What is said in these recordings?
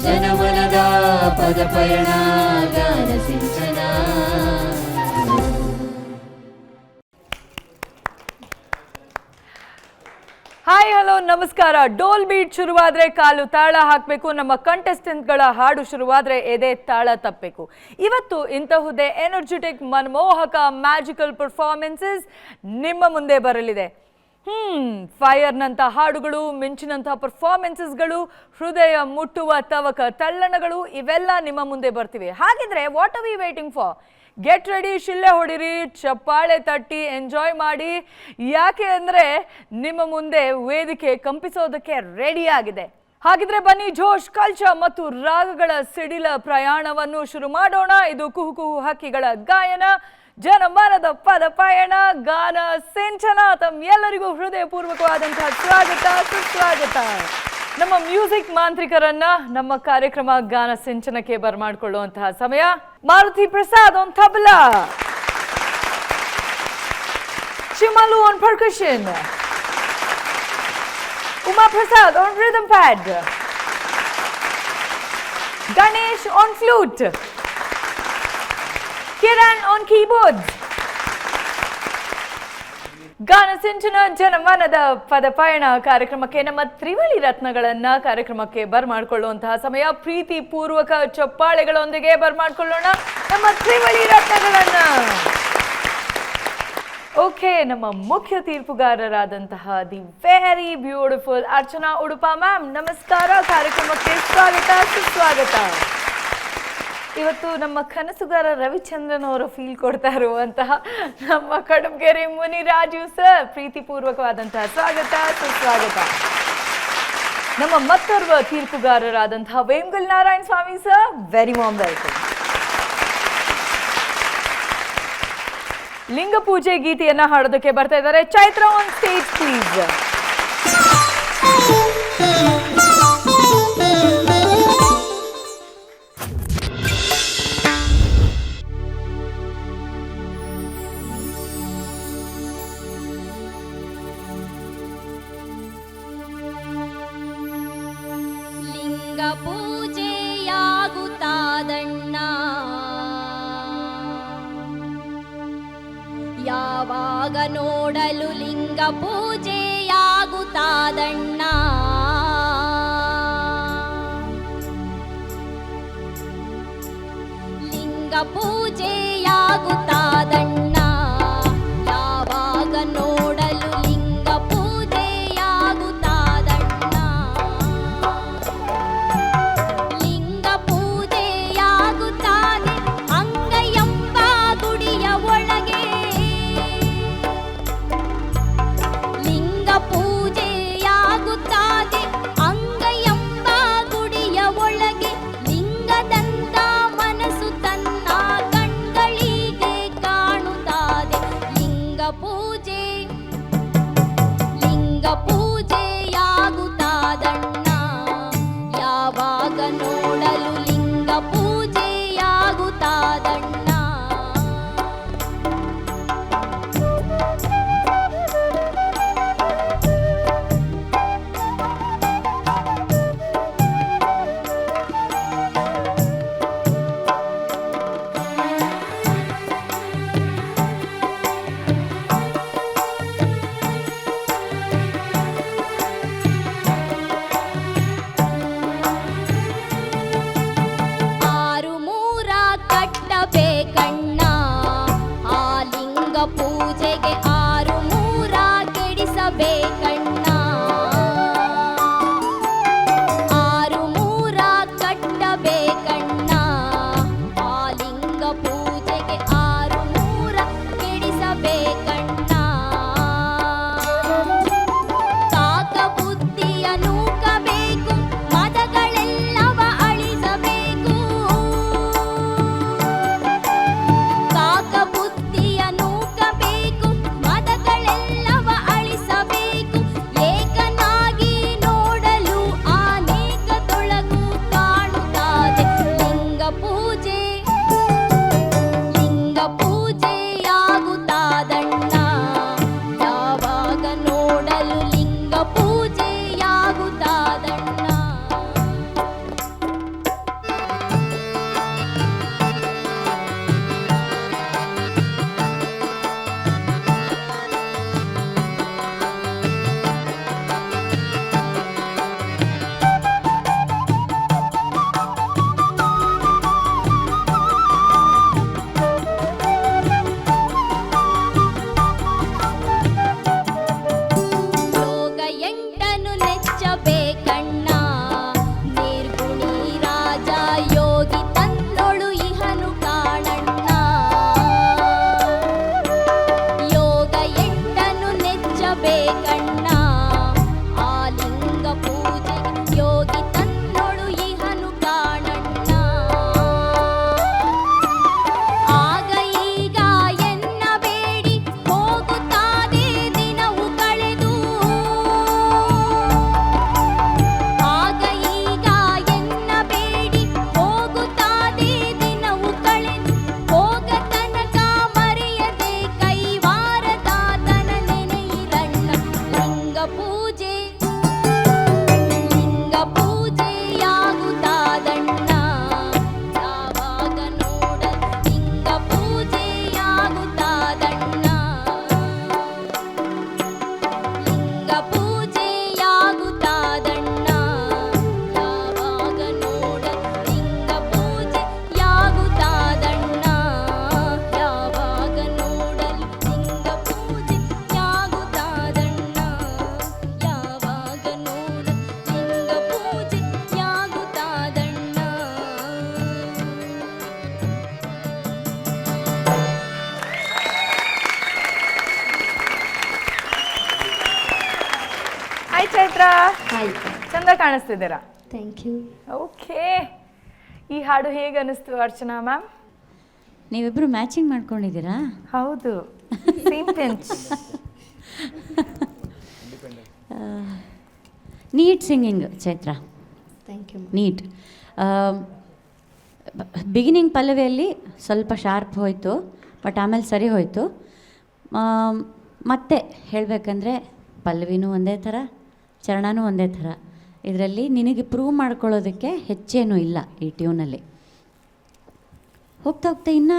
ಜನಮನದ ಪದ ಪಯಣ ಗಾನ ಸಿಂಚನ. ಹಾಯ್ ಹಲೋ ನಮಸ್ಕಾರ. ಡೋಲ್ ಬೀಟ್ ಶುರುವಾದ್ರೆ ಕಾಲು ತಾಳ ಹಾಕಬೇಕು. ನಮ್ಮ ಕಂಟೆಸ್ಟೆಂಟ್ಗಳ ಹಾಡು ಶುರುವಾದ್ರೆ ಎದೆ ತಾಳ ತಪ್ಪಬೇಕು. ಇವತ್ತು ಇಂತಹುದೇ ಎನರ್ಜೆಟಿಕ್ ಮನಮೋಹಕ ಮ್ಯಾಜಿಕಲ್ ಪರ್ಫಾರ್ಮೆನ್ಸಸ್ ನಿಮ್ಮ ಮುಂದೆ ಬರಲಿದೆ. ಫೈರ್ನಂಥ ಹಾಡುಗಳು, ಮಿಂಚಿನಂಥ ಪರ್ಫಾರ್ಮೆನ್ಸಸ್ಗಳು, ಹೃದಯ ಮುಟ್ಟುವ ತವಕ ತಲ್ಲಣಗಳು ಇವೆಲ್ಲ ನಿಮ್ಮ ಮುಂದೆ ಬರ್ತಿವೆ. ಹಾಗಿದ್ರೆ what are we waiting for? Get ready, ಶಿಳ್ಳೆ ಹೊಡಿರಿ, ಚಪ್ಪಾಳೆ ತಟ್ಟಿ ಎಂಜಾಯ್ ಮಾಡಿ. ಯಾಕೆ ಅಂದರೆ ನಿಮ್ಮ ಮುಂದೆ ವೇದಿಕೆ ಕಂಪಿಸೋದಕ್ಕೆ ರೆಡಿ ಆಗಿದೆ. ಹಾಗಿದ್ರೆ ಬನ್ನಿ, ಜೋಶ್, ಕಲ್ಚ ಮತ್ತು ರಾಗಗಳ ಸಿಡಿಲ ಪ್ರಯಾಣವನ್ನು ಶುರು ಮಾಡೋಣ. ಇದು ಕುಹು ಕುಹು ಹಕ್ಕಿಗಳ ಗಾಯನ, ಜನಮನದ ಪದ ಪಯಣ, ಗಾನ ಸಿಂಚನ. ತಮ್ಮೆಲ್ಲರಿಗೂ ಹೃದಯಪೂರ್ವಕವಾದಂತಹ ಸ್ವಾಗತ, ಸುಸ್ವಾಗತ. ನಮ್ಮ ಮ್ಯೂಸಿಕ್ ಮಾಂತ್ರಿಕರನ್ನ ನಮ್ಮ ಕಾರ್ಯಕ್ರಮ ಗಾನ ಸಿಂಚನಕ್ಕೆ ಬರಮಾಡಿಕೊಳ್ಳುವಂತಹ ಸಮಯ. Maruti Prasad on tabla, Chimalu on percussion, Uma Prasad on rhythm pad, Ganesh on flute, Kiran on keyboard. Gana Sinchana ಜನಮನದ ಪದ ಪಯಣ ಕಾರ್ಯಕ್ರಮಕ್ಕೆ ನಮ್ಮ ತ್ರಿವಳಿ ರತ್ನಗಳನ್ನ ಕಾರ್ಯಕ್ರಮಕ್ಕೆ ಬರಮಾಡಿಕೊಳ್ಳುವಂತಹ ಸಮಯ. ಪ್ರೀತಿ ಪೂರ್ವಕ ಚಪ್ಪಾಳೆಗಳೊಂದಿಗೆ ಬರಮಾಡಿಕೊಳ್ಳೋಣ ನಮ್ಮ ತ್ರಿವಳಿ ರತ್ನಗಳನ್ನ. ಓಕೆ, ನಮ್ಮ ಮುಖ್ಯ ತೀರ್ಪುಗಾರರಾದಂತಹ the very beautiful Archana Udupa ma'am, ನಮಸ್ಕಾರ. ಕಾರ್ಯಕ್ರಮಕ್ಕೆ ಸ್ವಾಗತ, ಸುಸ್ವಾಗತ. ಇವತ್ತು ನಮ್ಮ ಕನಸುಗಾರ ರವಿಚಂದ್ರನ್ ಅವರು ಫೀಲ್ ಕೊಡ್ತಾ ಇರುವಂತಹ ನಮ್ಮ ಕಡುಬಗೆರೆ ಮುನಿರಾಜು ಸರ್, ಪ್ರೀತಿಪೂರ್ವಕವಾದಂತಹ ಸ್ವಾಗತ, ಸುಸ್ವಾಗತ. ನಮ್ಮ ಮತ್ತೋರ್ವ ತೀರ್ಪುಗಾರರಾದಂತಹ Vemagal Narayana Swamy sir, very warm welcome. ಲಿಂಗ ಪೂಜೆ ಗೀತೆಯನ್ನ ಹಾಡೋದಕ್ಕೆ ಬರ್ತಾ ಇದ್ದಾರೆ. Chaitra on stage please. ಪೂಜೆಯಾಗುತ್ತಾದಣ್ಣ, ಯಾವಾಗ ನೋಡಲು ಲಿಂಗ ಪೂಜೆಯಾಗುತ್ತಾದಣ್ಣ, ಲಿಂಗ ಪೂಜೆಯಾಗುತ್ತಾದಣ್ಣ, ಯಾವಾಗ ನೋಡಲು ಲಿಂಗ ಪೂಜೆಯಾಗುತ್ತಾದಣ್ಣ, ಲಿಂಗ ಪೂಜೆಯಾಗುತ್ತಾದೆ ಅಂಗಯಂಬ ಗುಡಿಯ ಒಳಗೆ, ಲಿಂಗ ಪೂಜೆಯಾಗುತ್ತಾದೆ ಅಂಗಯಂಬ ಗುಡಿಯ ಒಳಗೆ, ಲಿಂಗದಂತ ಮನಸ್ಸು ತನ್ನ ಚಂದ ಕಾಣಿಸ್ತಿದ್ದೀರಾ. Thank you. ಓಕೆ, ಈ ಹಾಡು ಹೇಗೆ ಅನಿಸ್ತು ಅರ್ಚನಾ ಮ್ಯಾಮ್? ನೀವಿಬ್ಬರು ಮ್ಯಾಚಿಂಗ್ ಮಾಡ್ಕೊಂಡಿದ್ದೀರಾ? ಹೌದು, same pinch. Neat singing Chaitra, thank you. Neat. Beginning ಪಲ್ಲವಿಯಲ್ಲಿ ಸ್ವಲ್ಪ ಶಾರ್ಪ್ ಹೋಯಿತು, ಬಟ್ ಆಮೇಲೆ ಸರಿ ಹೋಯಿತು. ಮತ್ತೆ ಹೇಳಬೇಕಂದ್ರೆ ಪಲ್ಲವಿನೂ ಒಂದೇ ಥರ, ಚರಣನೂ ಒಂದೇ ಥರ. ಇದರಲ್ಲಿ ನಿನಗೆ ಪ್ರೂವ್ ಮಾಡ್ಕೊಳ್ಳೋದಕ್ಕೆ ಹೆಚ್ಚೇನೂ ಇಲ್ಲ ಈ ಟ್ಯೂನಲ್ಲಿ. ಹೋಗ್ತಾ ಹೋಗ್ತಾ ಇನ್ನೂ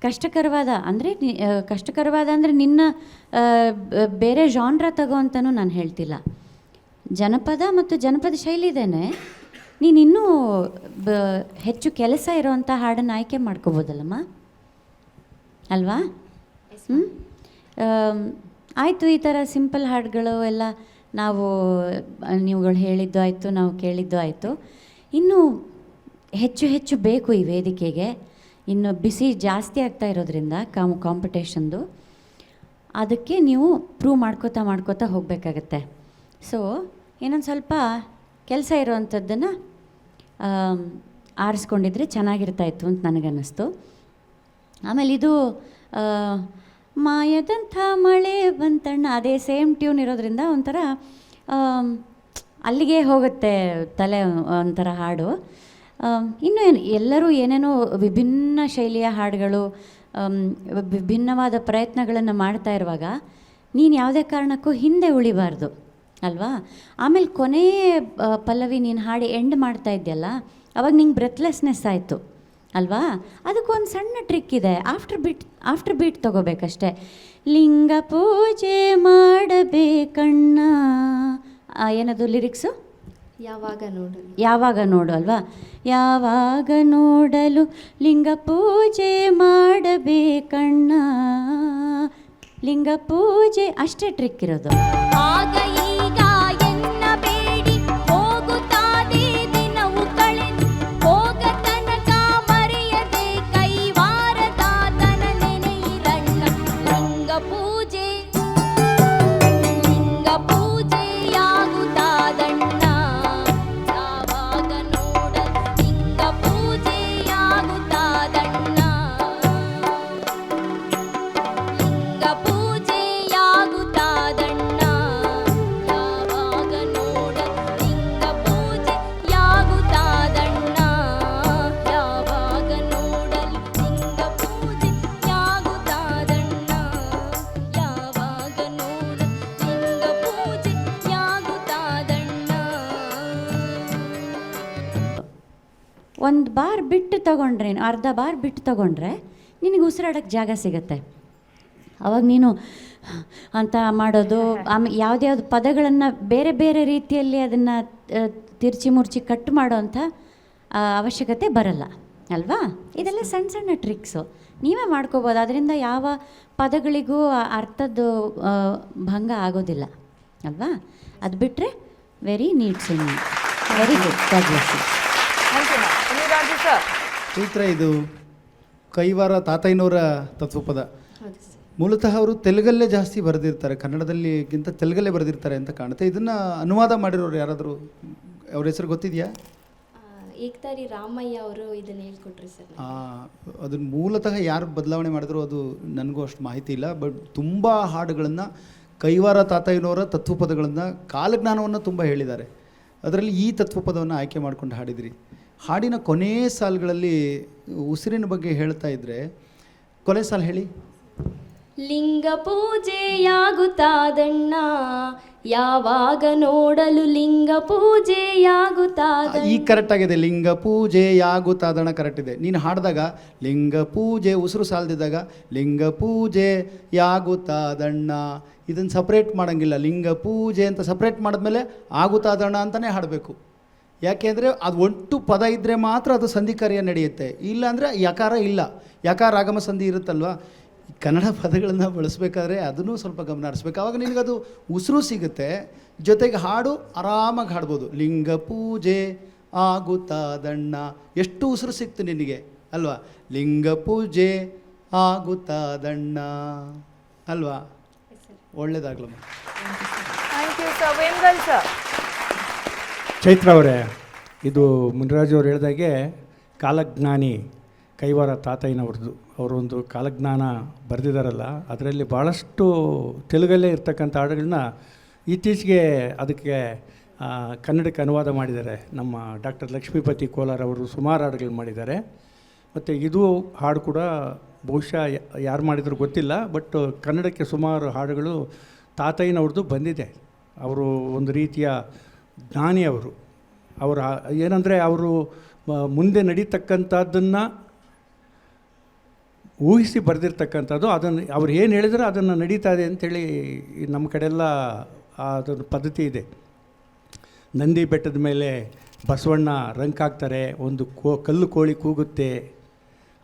ಕಷ್ಟಕರವಾದ ಅಂದರೆ ನಿನ್ನ ಬೇರೆ ಜಾನ್ರ ತಗೋ ಅಂತಲೂ ನಾನು ಹೇಳ್ತಿಲ್ಲ. ಜನಪದ ಮತ್ತು ಜನಪದ ಶೈಲಿ ಇದೇನೆ, ನೀನಿನ್ನೂ ಹೆಚ್ಚು ಕೆಲಸ ಇರೋವಂಥ ಹಾಡನ್ನು ಆಯ್ಕೆ ಮಾಡ್ಕೋಬೋದಲ್ಲಮ್ಮ, ಅಲ್ವಾ? ಆಯಿತು, ಈ ಥರ ಸಿಂಪಲ್ ಹಾಡುಗಳು ಎಲ್ಲ ನೀವುಗಳು ಹೇಳಿದ್ದು ಆಯಿತು, ನಾವು ಕೇಳಿದ್ದು ಆಯಿತು. ಇನ್ನೂ ಹೆಚ್ಚು ಹೆಚ್ಚು ಬೇಕು ಈ ವೇದಿಕೆಗೆ. ಇನ್ನು ಬಿಸಿ ಜಾಸ್ತಿ ಆಗ್ತಾ ಇರೋದ್ರಿಂದ ಕಾಂಪಿಟೇಷನ್ದು, ಅದಕ್ಕೆ ನೀವು ಪ್ರೂವ್ ಮಾಡ್ಕೋತಾ ಹೋಗಬೇಕಾಗತ್ತೆ. ಸೊ ಇನ್ನೊಂದು ಸ್ವಲ್ಪ ಕೆಲಸ ಇರೋವಂಥದ್ದನ್ನು ಆರಿಸ್ಕೊಂಡಿದ್ರೆ ಚೆನ್ನಾಗಿರ್ತಾಯಿತ್ತು ಅಂತ ನನಗನ್ನಿಸ್ತು. ಆಮೇಲೆ ಇದು ಮಾಯದಂಥ ಮಳೆ ಬಂತಣ್ಣ, ಅದೇ ಸೇಮ್ ಟ್ಯೂನ್ ಇರೋದ್ರಿಂದ ಒಂಥರ ಅಲ್ಲಿಗೆ ಹೋಗುತ್ತೆ ತಲೆ, ಒಂಥರ ಹಾಡು. ಇನ್ನೂ ಎಲ್ಲರೂ ಏನೇನೋ ವಿಭಿನ್ನ ಶೈಲಿಯ ಹಾಡುಗಳು, ವಿಭಿನ್ನವಾದ ಪ್ರಯತ್ನಗಳನ್ನು ಮಾಡ್ತಾ ಇರುವಾಗ ನೀನು ಯಾವುದೇ ಕಾರಣಕ್ಕೂ ಹಿಂದೆ ಉಳಿಬಾರ್ದು ಅಲ್ವಾ? ಆಮೇಲೆ ಕೊನೆಯ ಪಲ್ಲವಿ ನೀನು ಹಾಡಿ ಎಂಡ್ ಮಾಡ್ತಾ ಇದ್ದೆಯಲ್ಲ, ಅವಾಗ ನಿಂಗೆ ಬ್ರೆತ್ಲೆಸ್ನೆಸ್ ಆಯಿತು ಅಲ್ವಾ? ಅದಕ್ಕೊಂದು ಸಣ್ಣ ಟ್ರಿಕ್ ಇದೆ. ಆಫ್ಟರ್ ಬೀಟ್ ತೊಗೋಬೇಕಷ್ಟೆ. ಲಿಂಗ ಪೂಜೆ ಮಾಡಬೇಕಣ್ಣ, ಏನದು ಲಿರಿಕ್ಸು? ಯಾವಾಗ ನೋಡು ಅಲ್ವಾ? ಯಾವಾಗ ನೋಡಲು ಲಿಂಗ ಪೂಜೆ ಮಾಡಬೇಕಣ್ಣ, ಲಿಂಗ ಪೂಜೆ, ಅಷ್ಟೇ ಟ್ರಿಕ್ ಇರೋದು. ಆಗ ಈಗ ಎನ್ನಬೇಡಿ, ಹೋಗುತ್ತಾದೆ ದಿನವು ಕಳೆದು, ಹೋಗ ತನಕ ಮರೆಯದೆ ಕೈವಾರದಾತನ ನೆನೆಯಿರಣ್ಣ. ಲಿಂಗ ಪೂಜೆಯಾಗುತ್ತಾದಣ್ಣ, ಯಾವಾಗ ನೋಡ ಲಿಂಗ ಪೂಜೆಯಾಗುತ್ತಾದಣ್ಣ, ಲಿಂಗ ಪೂಜೆಯಾಗುತ್ತಾದಣ್ಣ, ಯಾವಾಗ ನೋಡ ಲಿಂಗ ಪೂಜೆಯಾಗುತ್ತಾದಣ್ಣ, ಯಾವಾಗ ನೋಡಲು ಲಿಂಗ ಪೂಜೆಯಾಗುತ್ತಾದಣ್ಣ, ಯಾವಾಗ ನೋಡ ಲಿಂಗ ಪೂಜೆಯಾಗುತ್ತಾದಣ್ಣ. ಒಂದು ಬಾರ್ ಬಿಟ್ಟು ತೊಗೊಂಡ್ರೆ, ಅರ್ಧ ಬಾರ್ ಬಿಟ್ಟು ತೊಗೊಂಡ್ರೆ ನಿನಗೆ ಉಸಿರಾಡೋಕ್ಕೆ ಜಾಗ ಸಿಗತ್ತೆ. ಅವಾಗ ನೀನು ಅಂತ ಮಾಡೋದು, ಆಮೇಲೆ ಯಾವುದ್ಯಾವ್ದು ಪದಗಳನ್ನು ಬೇರೆ ಬೇರೆ ರೀತಿಯಲ್ಲಿ ಅದನ್ನು ತಿರ್ಚಿ ಮುರ್ಚಿ ಕಟ್ ಮಾಡೋವಂಥ ಅವಶ್ಯಕತೆ ಬರಲ್ಲ ಅಲ್ವಾ? ಇದೆಲ್ಲ ಸಣ್ಣ ಸಣ್ಣ ಟ್ರಿಕ್ಸು ನೀವೇ ಮಾಡ್ಕೋಬೋದು. ಅದರಿಂದ ಯಾವ ಪದಗಳಿಗೂ ಅರ್ಥದ್ದು ಭಂಗ ಆಗೋದಿಲ್ಲ ಅಲ್ವಾ? ಅದು ಬಿಟ್ಟರೆ very neat singing, very good. Thank you ma'am. Raju sir, Chaithra, ಇದು ಕೈವಾರ ತಾತಯ್ಯನವರ ತತ್ವಪದ. ಮೂಲತಃ ಅವರು ತೆಲುಗಲ್ಲೇ ಜಾಸ್ತಿ ಬರೆದಿರ್ತಾರೆ, ಕನ್ನಡದಲ್ಲಿಗಿಂತ ತೆಲುಗಲ್ಲೇ ಬರೆದಿರ್ತಾರೆ ಅಂತ ಕಾಣುತ್ತೆ. ಇದನ್ನು ಅನುವಾದ ಮಾಡಿರೋರು ಯಾರಾದರೂ, ಅವ್ರ ಹೆಸರು ಗೊತ್ತಿದೆಯಾ? ಏಕತಾರಿ ರಾಮಯ್ಯ ಅವರು ಇದನ್ನು ಹೇಳ್ಕೊಟ್ರಿ ಸರ್. ಅದನ್ನು ಮೂಲತಃ ಯಾರು ಬದಲಾವಣೆ ಮಾಡಿದ್ರು ಅದು ನನಗೂ ಅಷ್ಟು ಮಾಹಿತಿ ಇಲ್ಲ. ಬಟ್ ತುಂಬ ಹಾಡುಗಳನ್ನು ಕೈವಾರ ತಾತಯ್ಯನವರ ತತ್ವಪದಗಳನ್ನು, ಕಾಲಜ್ಞಾನವನ್ನು ತುಂಬ ಹೇಳಿದ್ದಾರೆ. ಅದರಲ್ಲಿ ಈ ತತ್ವಪದವನ್ನು ಆಯ್ಕೆ ಮಾಡ್ಕೊಂಡು ಹಾಡಿದ್ರಿ. ಹಾಡಿನ ಕೊನೆ ಸಾಲುಗಳಲ್ಲಿ ಉಸಿರಿನ ಬಗ್ಗೆ ಹೇಳ್ತಾ ಇದ್ದರೆ, ಕೊನೆ ಸಾಲು ಹೇಳಿ. ಲಿಂಗ ಪೂಜೆಯಾಗುತ್ತಾದಣ್ಣ, ಯಾವಾಗ ನೋಡಲು ಲಿಂಗ ಪೂಜೆಯಾಗುತ್ತಾದ. ಈಗ ಕರೆಕ್ಟ್ ಆಗಿದೆ, ಲಿಂಗ ಪೂಜೆಯಾಗುತ್ತಾದಣ್ಣ ಕರೆಕ್ಟ್ ಇದೆ. ನೀನು ಹಾಡಿದಾಗ ಲಿಂಗ ಪೂಜೆ ಉಸಿರು ಸಾಲದಿದ್ದಾಗ ಲಿಂಗ ಪೂಜೆಯಾಗುತ್ತಾದಣ್ಣ, ಇದನ್ನು ಸಪ್ರೇಟ್ ಮಾಡೋಂಗಿಲ್ಲ. ಲಿಂಗ ಪೂಜೆ ಅಂತ ಸಪ್ರೇಟ್ ಮಾಡಿದ್ಮೇಲೆ ಆಗುತ್ತಾದಣ್ಣ ಅಂತಲೇ ಹಾಡಬೇಕು. ಯಾಕೆಂದರೆ ಅದು ಒಟ್ಟು ಪದ ಇದ್ದರೆ ಮಾತ್ರ ಅದು ಸಂಧಿ ಕಾರ್ಯ ನಡೆಯುತ್ತೆ. ಇಲ್ಲಾಂದರೆ ಯಕಾರ ಇಲ್ಲ, ಯಕಾರ ಆಗಮ ಸಂಧಿ ಇರುತ್ತಲ್ವ. ಕನ್ನಡ ಪದಗಳನ್ನು ಬಳಸಬೇಕಾದ್ರೆ ಅದನ್ನು ಸ್ವಲ್ಪ ಗಮನ ಹರಿಸ್ಬೇಕು. ಆವಾಗ ನಿನಗದು ಉಸಿರು ಸಿಗುತ್ತೆ, ಜೊತೆಗೆ ಹಾಡು ಆರಾಮಾಗಿ ಹಾಡ್ಬೋದು. ಲಿಂಗ ಪೂಜೆ ಆಗುತ್ತಾದಣ್ಣ, ಎಷ್ಟು ಉಸಿರು ಸಿಕ್ತು ನಿನಗೆ ಅಲ್ವಾ? ಲಿಂಗ ಪೂಜೆ ಆಗುತ್ತಾದಣ್ಣ ಅಲ್ವಾ? ಒಳ್ಳೇದಾಗ್ಲಮ್ಮ. Thank you sir. Vemgal sir, Chaitra ಅವರೇ, ಇದು ಮುನಿರಾಜು ಅವ್ರು ಹೇಳಿದಾಗೆ ಕಾಲಜ್ಞಾನಿ ಕೈವಾರ ತಾತಯ್ಯನವ್ರದ್ದು ಅವರೊಂದು ಕಾಲಜ್ಞಾನ ಬರೆದಿದ್ದಾರಲ್ಲ, ಅದರಲ್ಲಿ ಭಾಳಷ್ಟು ತೆಲುಗಲ್ಲೇ ಇರ್ತಕ್ಕಂಥ ಹಾಡುಗಳನ್ನ ಇತ್ತೀಚೆಗೆ ಅದಕ್ಕೆ ಕನ್ನಡಕ್ಕೆ ಅನುವಾದ ಮಾಡಿದ್ದಾರೆ. ನಮ್ಮ ಡಾಕ್ಟರ್ ಲಕ್ಷ್ಮೀಪತಿ ಕೋಲಾರ್ ಅವರು ಸುಮಾರು ಹಾಡುಗಳು ಮಾಡಿದ್ದಾರೆ. ಮತ್ತು ಇದು ಹಾಡು ಕೂಡ ಬಹುಶಃ ಯಾರು ಮಾಡಿದ್ರು ಗೊತ್ತಿಲ್ಲ, ಬಟ್ ಕನ್ನಡಕ್ಕೆ ಸುಮಾರು ಹಾಡುಗಳು ತಾತಯ್ಯನವ್ರದ್ದು ಬಂದಿದೆ. ಅವರು ಒಂದು ರೀತಿಯ ಜ್ಞಾನಿ ಅವರು. ಅವರ ಏನಂದರೆ ಅವರು ಮುಂದೆ ನಡೀತಕ್ಕಂಥದ್ದನ್ನು ಊಹಿಸಿ ಬರೆದಿರ್ತಕ್ಕಂಥದ್ದು. ಅದನ್ನು ಅವ್ರು ಏನು ಹೇಳಿದ್ರೆ ಅದನ್ನು ನಡೀತಾ ಇದೆ ಅಂಥೇಳಿ ನಮ್ಮ ಕಡೆಯೆಲ್ಲ ಅದೊಂದು ಪದ್ಧತಿ ಇದೆ. ನಂದಿ ಬೆಟ್ಟದ ಮೇಲೆ ಬಸವಣ್ಣ ರಂಕ್ ಹಾಕ್ತಾರೆ, ಒಂದು ಕಲ್ಲು ಕೋಳಿ ಕೂಗುತ್ತೆ.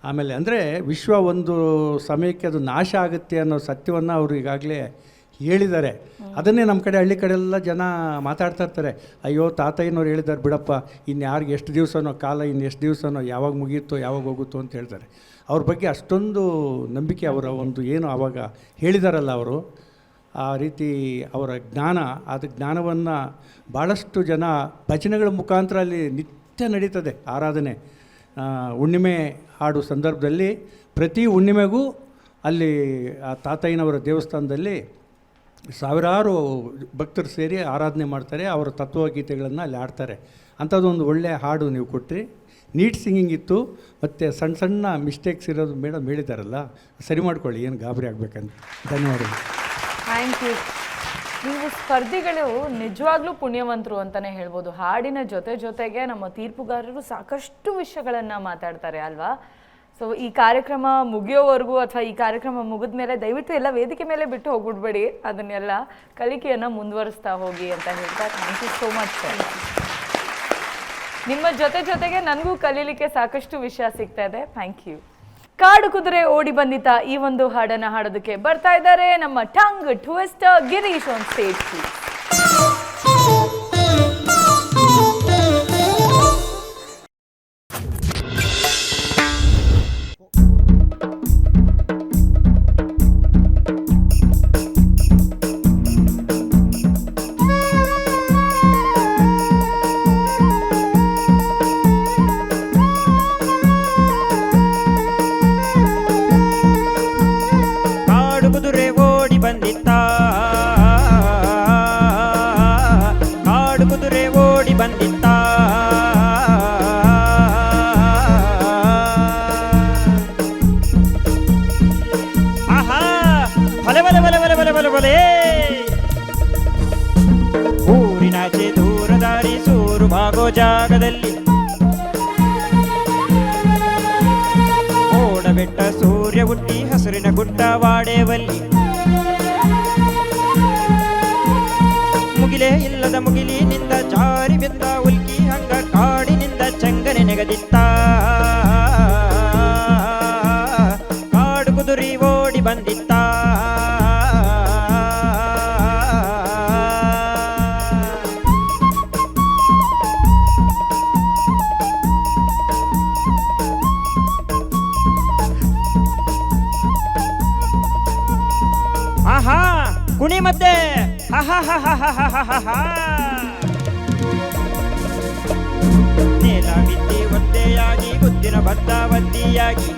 ಆಮೇಲೆ ಅಂದರೆ ವಿಶ್ವ ಒಂದು ಸಮಯಕ್ಕೆ ಅದು ನಾಶ ಆಗುತ್ತೆ ಅನ್ನೋ ಸತ್ಯವನ್ನು ಅವರು ಈಗಾಗಲೇ ಹೇಳಿದ್ದಾರೆ. ಅದನ್ನೇ ನಮ್ಮ ಕಡೆ ಹಳ್ಳಿ ಕಡೆಯೆಲ್ಲ ಜನ ಮಾತಾಡ್ತಾ ಇರ್ತಾರೆ, ಅಯ್ಯೋ ತಾತಯ್ಯನವ್ರು ಹೇಳಿದ್ದಾರೆ ಬಿಡಪ್ಪ, ಇನ್ನು ಯಾರಿಗೆ ಎಷ್ಟು ದಿವಸನೋ ಕಾಲ, ಇನ್ನು ಎಷ್ಟು ದಿವಸನೋ, ಯಾವಾಗ ಮುಗಿಯುತ್ತೋ ಯಾವಾಗ ಹೋಗುತ್ತೋ ಅಂತ ಹೇಳ್ತಾರೆ. ಅವ್ರ ಬಗ್ಗೆ ಅಷ್ಟೊಂದು ನಂಬಿಕೆ, ಅವರ ಒಂದು ಏನು ಆವಾಗ ಹೇಳಿದಾರಲ್ಲ ಅವರು, ಆ ರೀತಿ ಅವರ ಜ್ಞಾನ, ಅದು ಜ್ಞಾನವನ್ನು ಭಾಳಷ್ಟು ಜನ ಭಜನೆಗಳ ಮುಖಾಂತರ ಅಲ್ಲಿ ನಿತ್ಯ ನಡೀತದೆ ಆರಾಧನೆ. ಹುಣ್ಣಿಮೆ ಹಾಡು ಸಂದರ್ಭದಲ್ಲಿ ಪ್ರತಿ ಹುಣ್ಣಿಮೆಗೂ ಅಲ್ಲಿ ಆ ತಾತಯ್ಯನವರ ದೇವಸ್ಥಾನದಲ್ಲಿ ಸಾವಿರಾರು ಭಕ್ತರು ಸೇರಿ ಆರಾಧನೆ ಮಾಡ್ತಾರೆ. ಅವರ ತತ್ವಗೀತೆಗಳನ್ನು ಅಲ್ಲಿ ಆಡ್ತಾರೆ. ಅಂಥದ್ದೊಂದು ಒಳ್ಳೆಯ ಹಾಡು ನೀವು ಕೊಟ್ಟರೆ, ನೀಟ್ ಸಿಂಗಿಂಗ್ ಇತ್ತು, ಮತ್ತು ಸಣ್ಣ ಸಣ್ಣ ಮಿಸ್ಟೇಕ್ಸ್ ಇರೋದು ಮೇಡಮ್ ಹೇಳಿದಾರಲ್ಲ, ಸರಿ ಮಾಡ್ಕೊಳ್ಳಿ, ಏನು ಗಾಬರಿ ಆಗಬೇಕಂತ. ಧನ್ಯವಾದಗಳು. Thank you. ನೀವು ಸ್ಪರ್ಧಿಗಳು ನಿಜವಾಗ್ಲೂ ಪುಣ್ಯವಂತರು ಅಂತಲೇ ಹೇಳ್ಬೋದು. ಹಾಡಿನ ಜೊತೆಗೆ ನಮ್ಮ ತೀರ್ಪುಗಾರರು ಸಾಕಷ್ಟು ವಿಷಯಗಳನ್ನು ಮಾತಾಡ್ತಾರೆ ಅಲ್ವಾ. ಸೊ ಈ ಕಾರ್ಯಕ್ರಮ ಮುಗಿಯೋವರೆಗೂ ಅಥವಾ ಈ ಕಾರ್ಯಕ್ರಮ ಮುಗಿದ ಮೇಲೆ ದಯವಿಟ್ಟು ಎಲ್ಲ ವೇದಿಕೆ ಮೇಲೆ ಬಿಟ್ಟು ಹೋಗ್ಬಿಡ್ಬೇಡಿ, ಅದನ್ನೆಲ್ಲ ಕಲಿಕೆಯನ್ನು ಮುಂದುವರಿಸ್ತಾ ಹೋಗಿ ಅಂತ ಹೇಳ್ತಾ thank you so much sir. ನಿಮ್ಮ ಜೊತೆಗೆ ನನಗೂ ಕಲೀಲಿಕ್ಕೆ ಸಾಕಷ್ಟು ವಿಷಯ ಸಿಗ್ತಾ ಇದೆ. Thank you. ಕಾಡು ಕುದುರೆ ಓಡಿ ಬಂದಿತ ಈ ಒಂದು ಹಾಡನ್ನು ಹಾಡೋದಕ್ಕೆ ಬರ್ತಾ ಇದ್ದಾರೆ ನಮ್ಮ tongue twister Girish on stage. ಊರಿನಾಚೆ ದೂರ ದಾರಿ ಸೂರು ಭಾಗೋ ಜಾಗದಲ್ಲಿ ಓಡಬೆಟ್ಟ ಸೂರ್ಯ ಹುಟ್ಟಿ ಹಸುರಿನ ಗುಡ್ಡ ವಾಡೇವಲ್ಲಿ ಮುಗಿಲೇ ಇಲ್ಲದ ಮುಗಿಲಿನಿಂದ ಜಾರಿ ಬಿದ್ದ ಉಲ್ಕಿ ಹಂಗ ಕಾಡಿನಿಂದ ಚಂಗನೆ ನೆಗದಿತ್ತ ಕಾಡು ಕುದುರಿ ಓಡಿ ಬಂದಿತ್ತ ಆಹಾ ಕುಣಿ ಮದ್ದೆ ನೇಲ ಬಿದ್ದಿ ಒದ್ದೆಯಾಗಿ ಗುದ್ದಿನ ಬದ್ದ ಬದ್ದಿಯಾಗಿ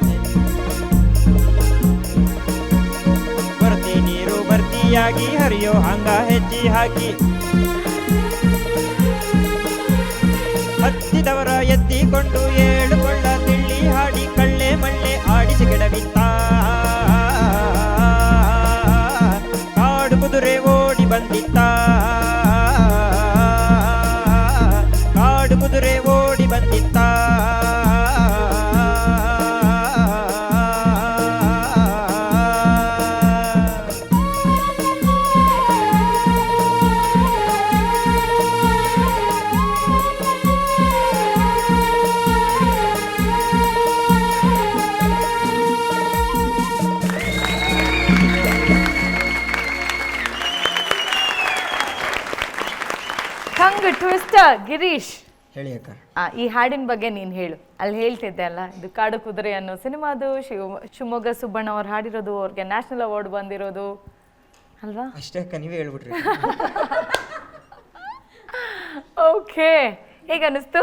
ಬರ್ತಿ ನೀರು ಬರ್ತಿಯಾಗಿ ಹರಿಯೋ ಹಂಗ ಹೆಜ್ಜಿ ಹಾಕಿ ಹತ್ತಿದವರ ಎತ್ತಿಕೊಂಡು ಏಳುಕೊಳ್ಳ ತಿಳ್ಳಿ ಹಾಡಿ ಕಳ್ಳೆ ಮಳ್ಳೆ ಆಡಿಸಿ ಕೆಡವಿತ್ತ ಕುದುರೆ ಓಡಿ ಬಂದಿತ್ತ ಕಾಡು ಕುದುರೆ ಓಡಿ ಬಂದಿತ್ತ ಟ್ವಿಸ್ಟರ್ ಗಿರೀಶ್, ಹೇಳಿ ಅಕ್ಕ. ಈ ಹಾಡಿನ ಬಗ್ಗೆ ನೀನು ಹೇಳು. ಅಲ್ಲಿ ಹೇಳ್ತಿದ್ದೆ ಅಲ್ಲ, ಇದು ಕಾಡು ಕುದುರೆ ಅನ್ನೋ ಸಿನಿಮಾದು ಶಿವಮೊಗ್ಗ ಸುಬ್ಬಣ್ಣ ಅವ್ರು ಹಾಡಿರೋದು, ಅವ್ರಿಗೆ ನ್ಯಾಷನಲ್ ಅವಾರ್ಡ್ ಬಂದಿರೋದು ಅಲ್ವಾ? ಅಷ್ಟೇ ಅಕ್ಕ, ನೀವೇ ಹೇಳ್ಬಿಟ್ರಿ. ಓಕೆ, ಹೇಗನ್ನಿಸ್ತು?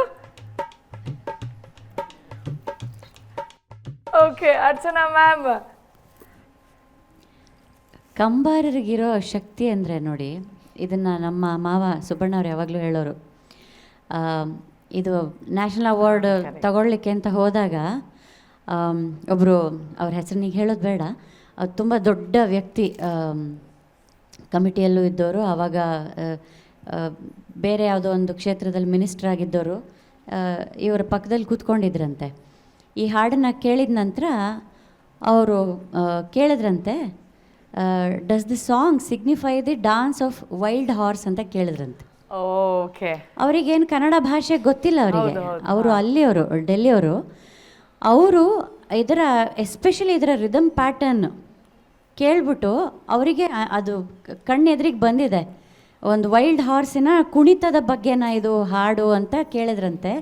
Okay, Archana ma'am. ಕಂಬಾರರಿಗಿರೋ ಶಕ್ತಿ ಅಂದರೆ ನೋಡಿ, ಇದನ್ನು ನಮ್ಮ ಮಾವ ಸುಬ್ಬಣ್ಣ ಅವ್ರು ಯಾವಾಗಲೂ ಹೇಳೋರು. ಇದು ನ್ಯಾಷನಲ್ ಅವಾರ್ಡ್ ತಗೊಳ್ಳಿಕ್ಕೆ ಅಂತ ಹೋದಾಗ ಒಬ್ಬರು ಅವ್ರ ಹೆಸರನಿಗೆ ಹೇಳೋದು ಬೇಡ, ತುಂಬ ದೊಡ್ಡ ವ್ಯಕ್ತಿ, ಕಮಿಟಿಯಲ್ಲೂ ಇದ್ದವರು, ಆವಾಗ ಬೇರೆ ಯಾವುದೋ ಒಂದು ಕ್ಷೇತ್ರದಲ್ಲಿ ಮಿನಿಸ್ಟರ್ ಆಗಿದ್ದವರು, ಇವರ ಪಕ್ಕದಲ್ಲಿ ಕೂತ್ಕೊಂಡಿದ್ರಂತೆ. ಈ ಹಾಡನ್ನು ಕೇಳಿದ ನಂತರ ಅವರು ಕೇಳಿದ್ರಂತೆ, does the song signify the dance of wild horse ಅಂತ ಕೇಳಿದ್ರಂತೆ. ಓಕೆ, ಅವರಿಗೇನು ಕನ್ನಡ ಭಾಷೆ ಗೊತ್ತಿಲ್ಲ ಅವರಿಗೆ, ಅವರು ಅಲ್ಲಿಯವರು, ಡೆಲ್ಲಿಯವರು. ಅವರು ಇದರ ಎಸ್ಪೆಷಲಿ ಇದರ ರಿದಮ್ ಪ್ಯಾಟರ್ನ್ ಕೇಳ್ಬಿಟ್ಟು ಅವರಿಗೆ ಅದು ಕಣ್ಣೆದ್ರಿಗೆ ಬಂದಿದೆ, ಒಂದು ವೈಲ್ಡ್ ಹಾರ್ಸಿನ ಕುಣಿತದ ಬಗ್ಗೆನ ಇದು ಹಾಡು ಅಂತ ಕೇಳಿದ್ರಂತೆ.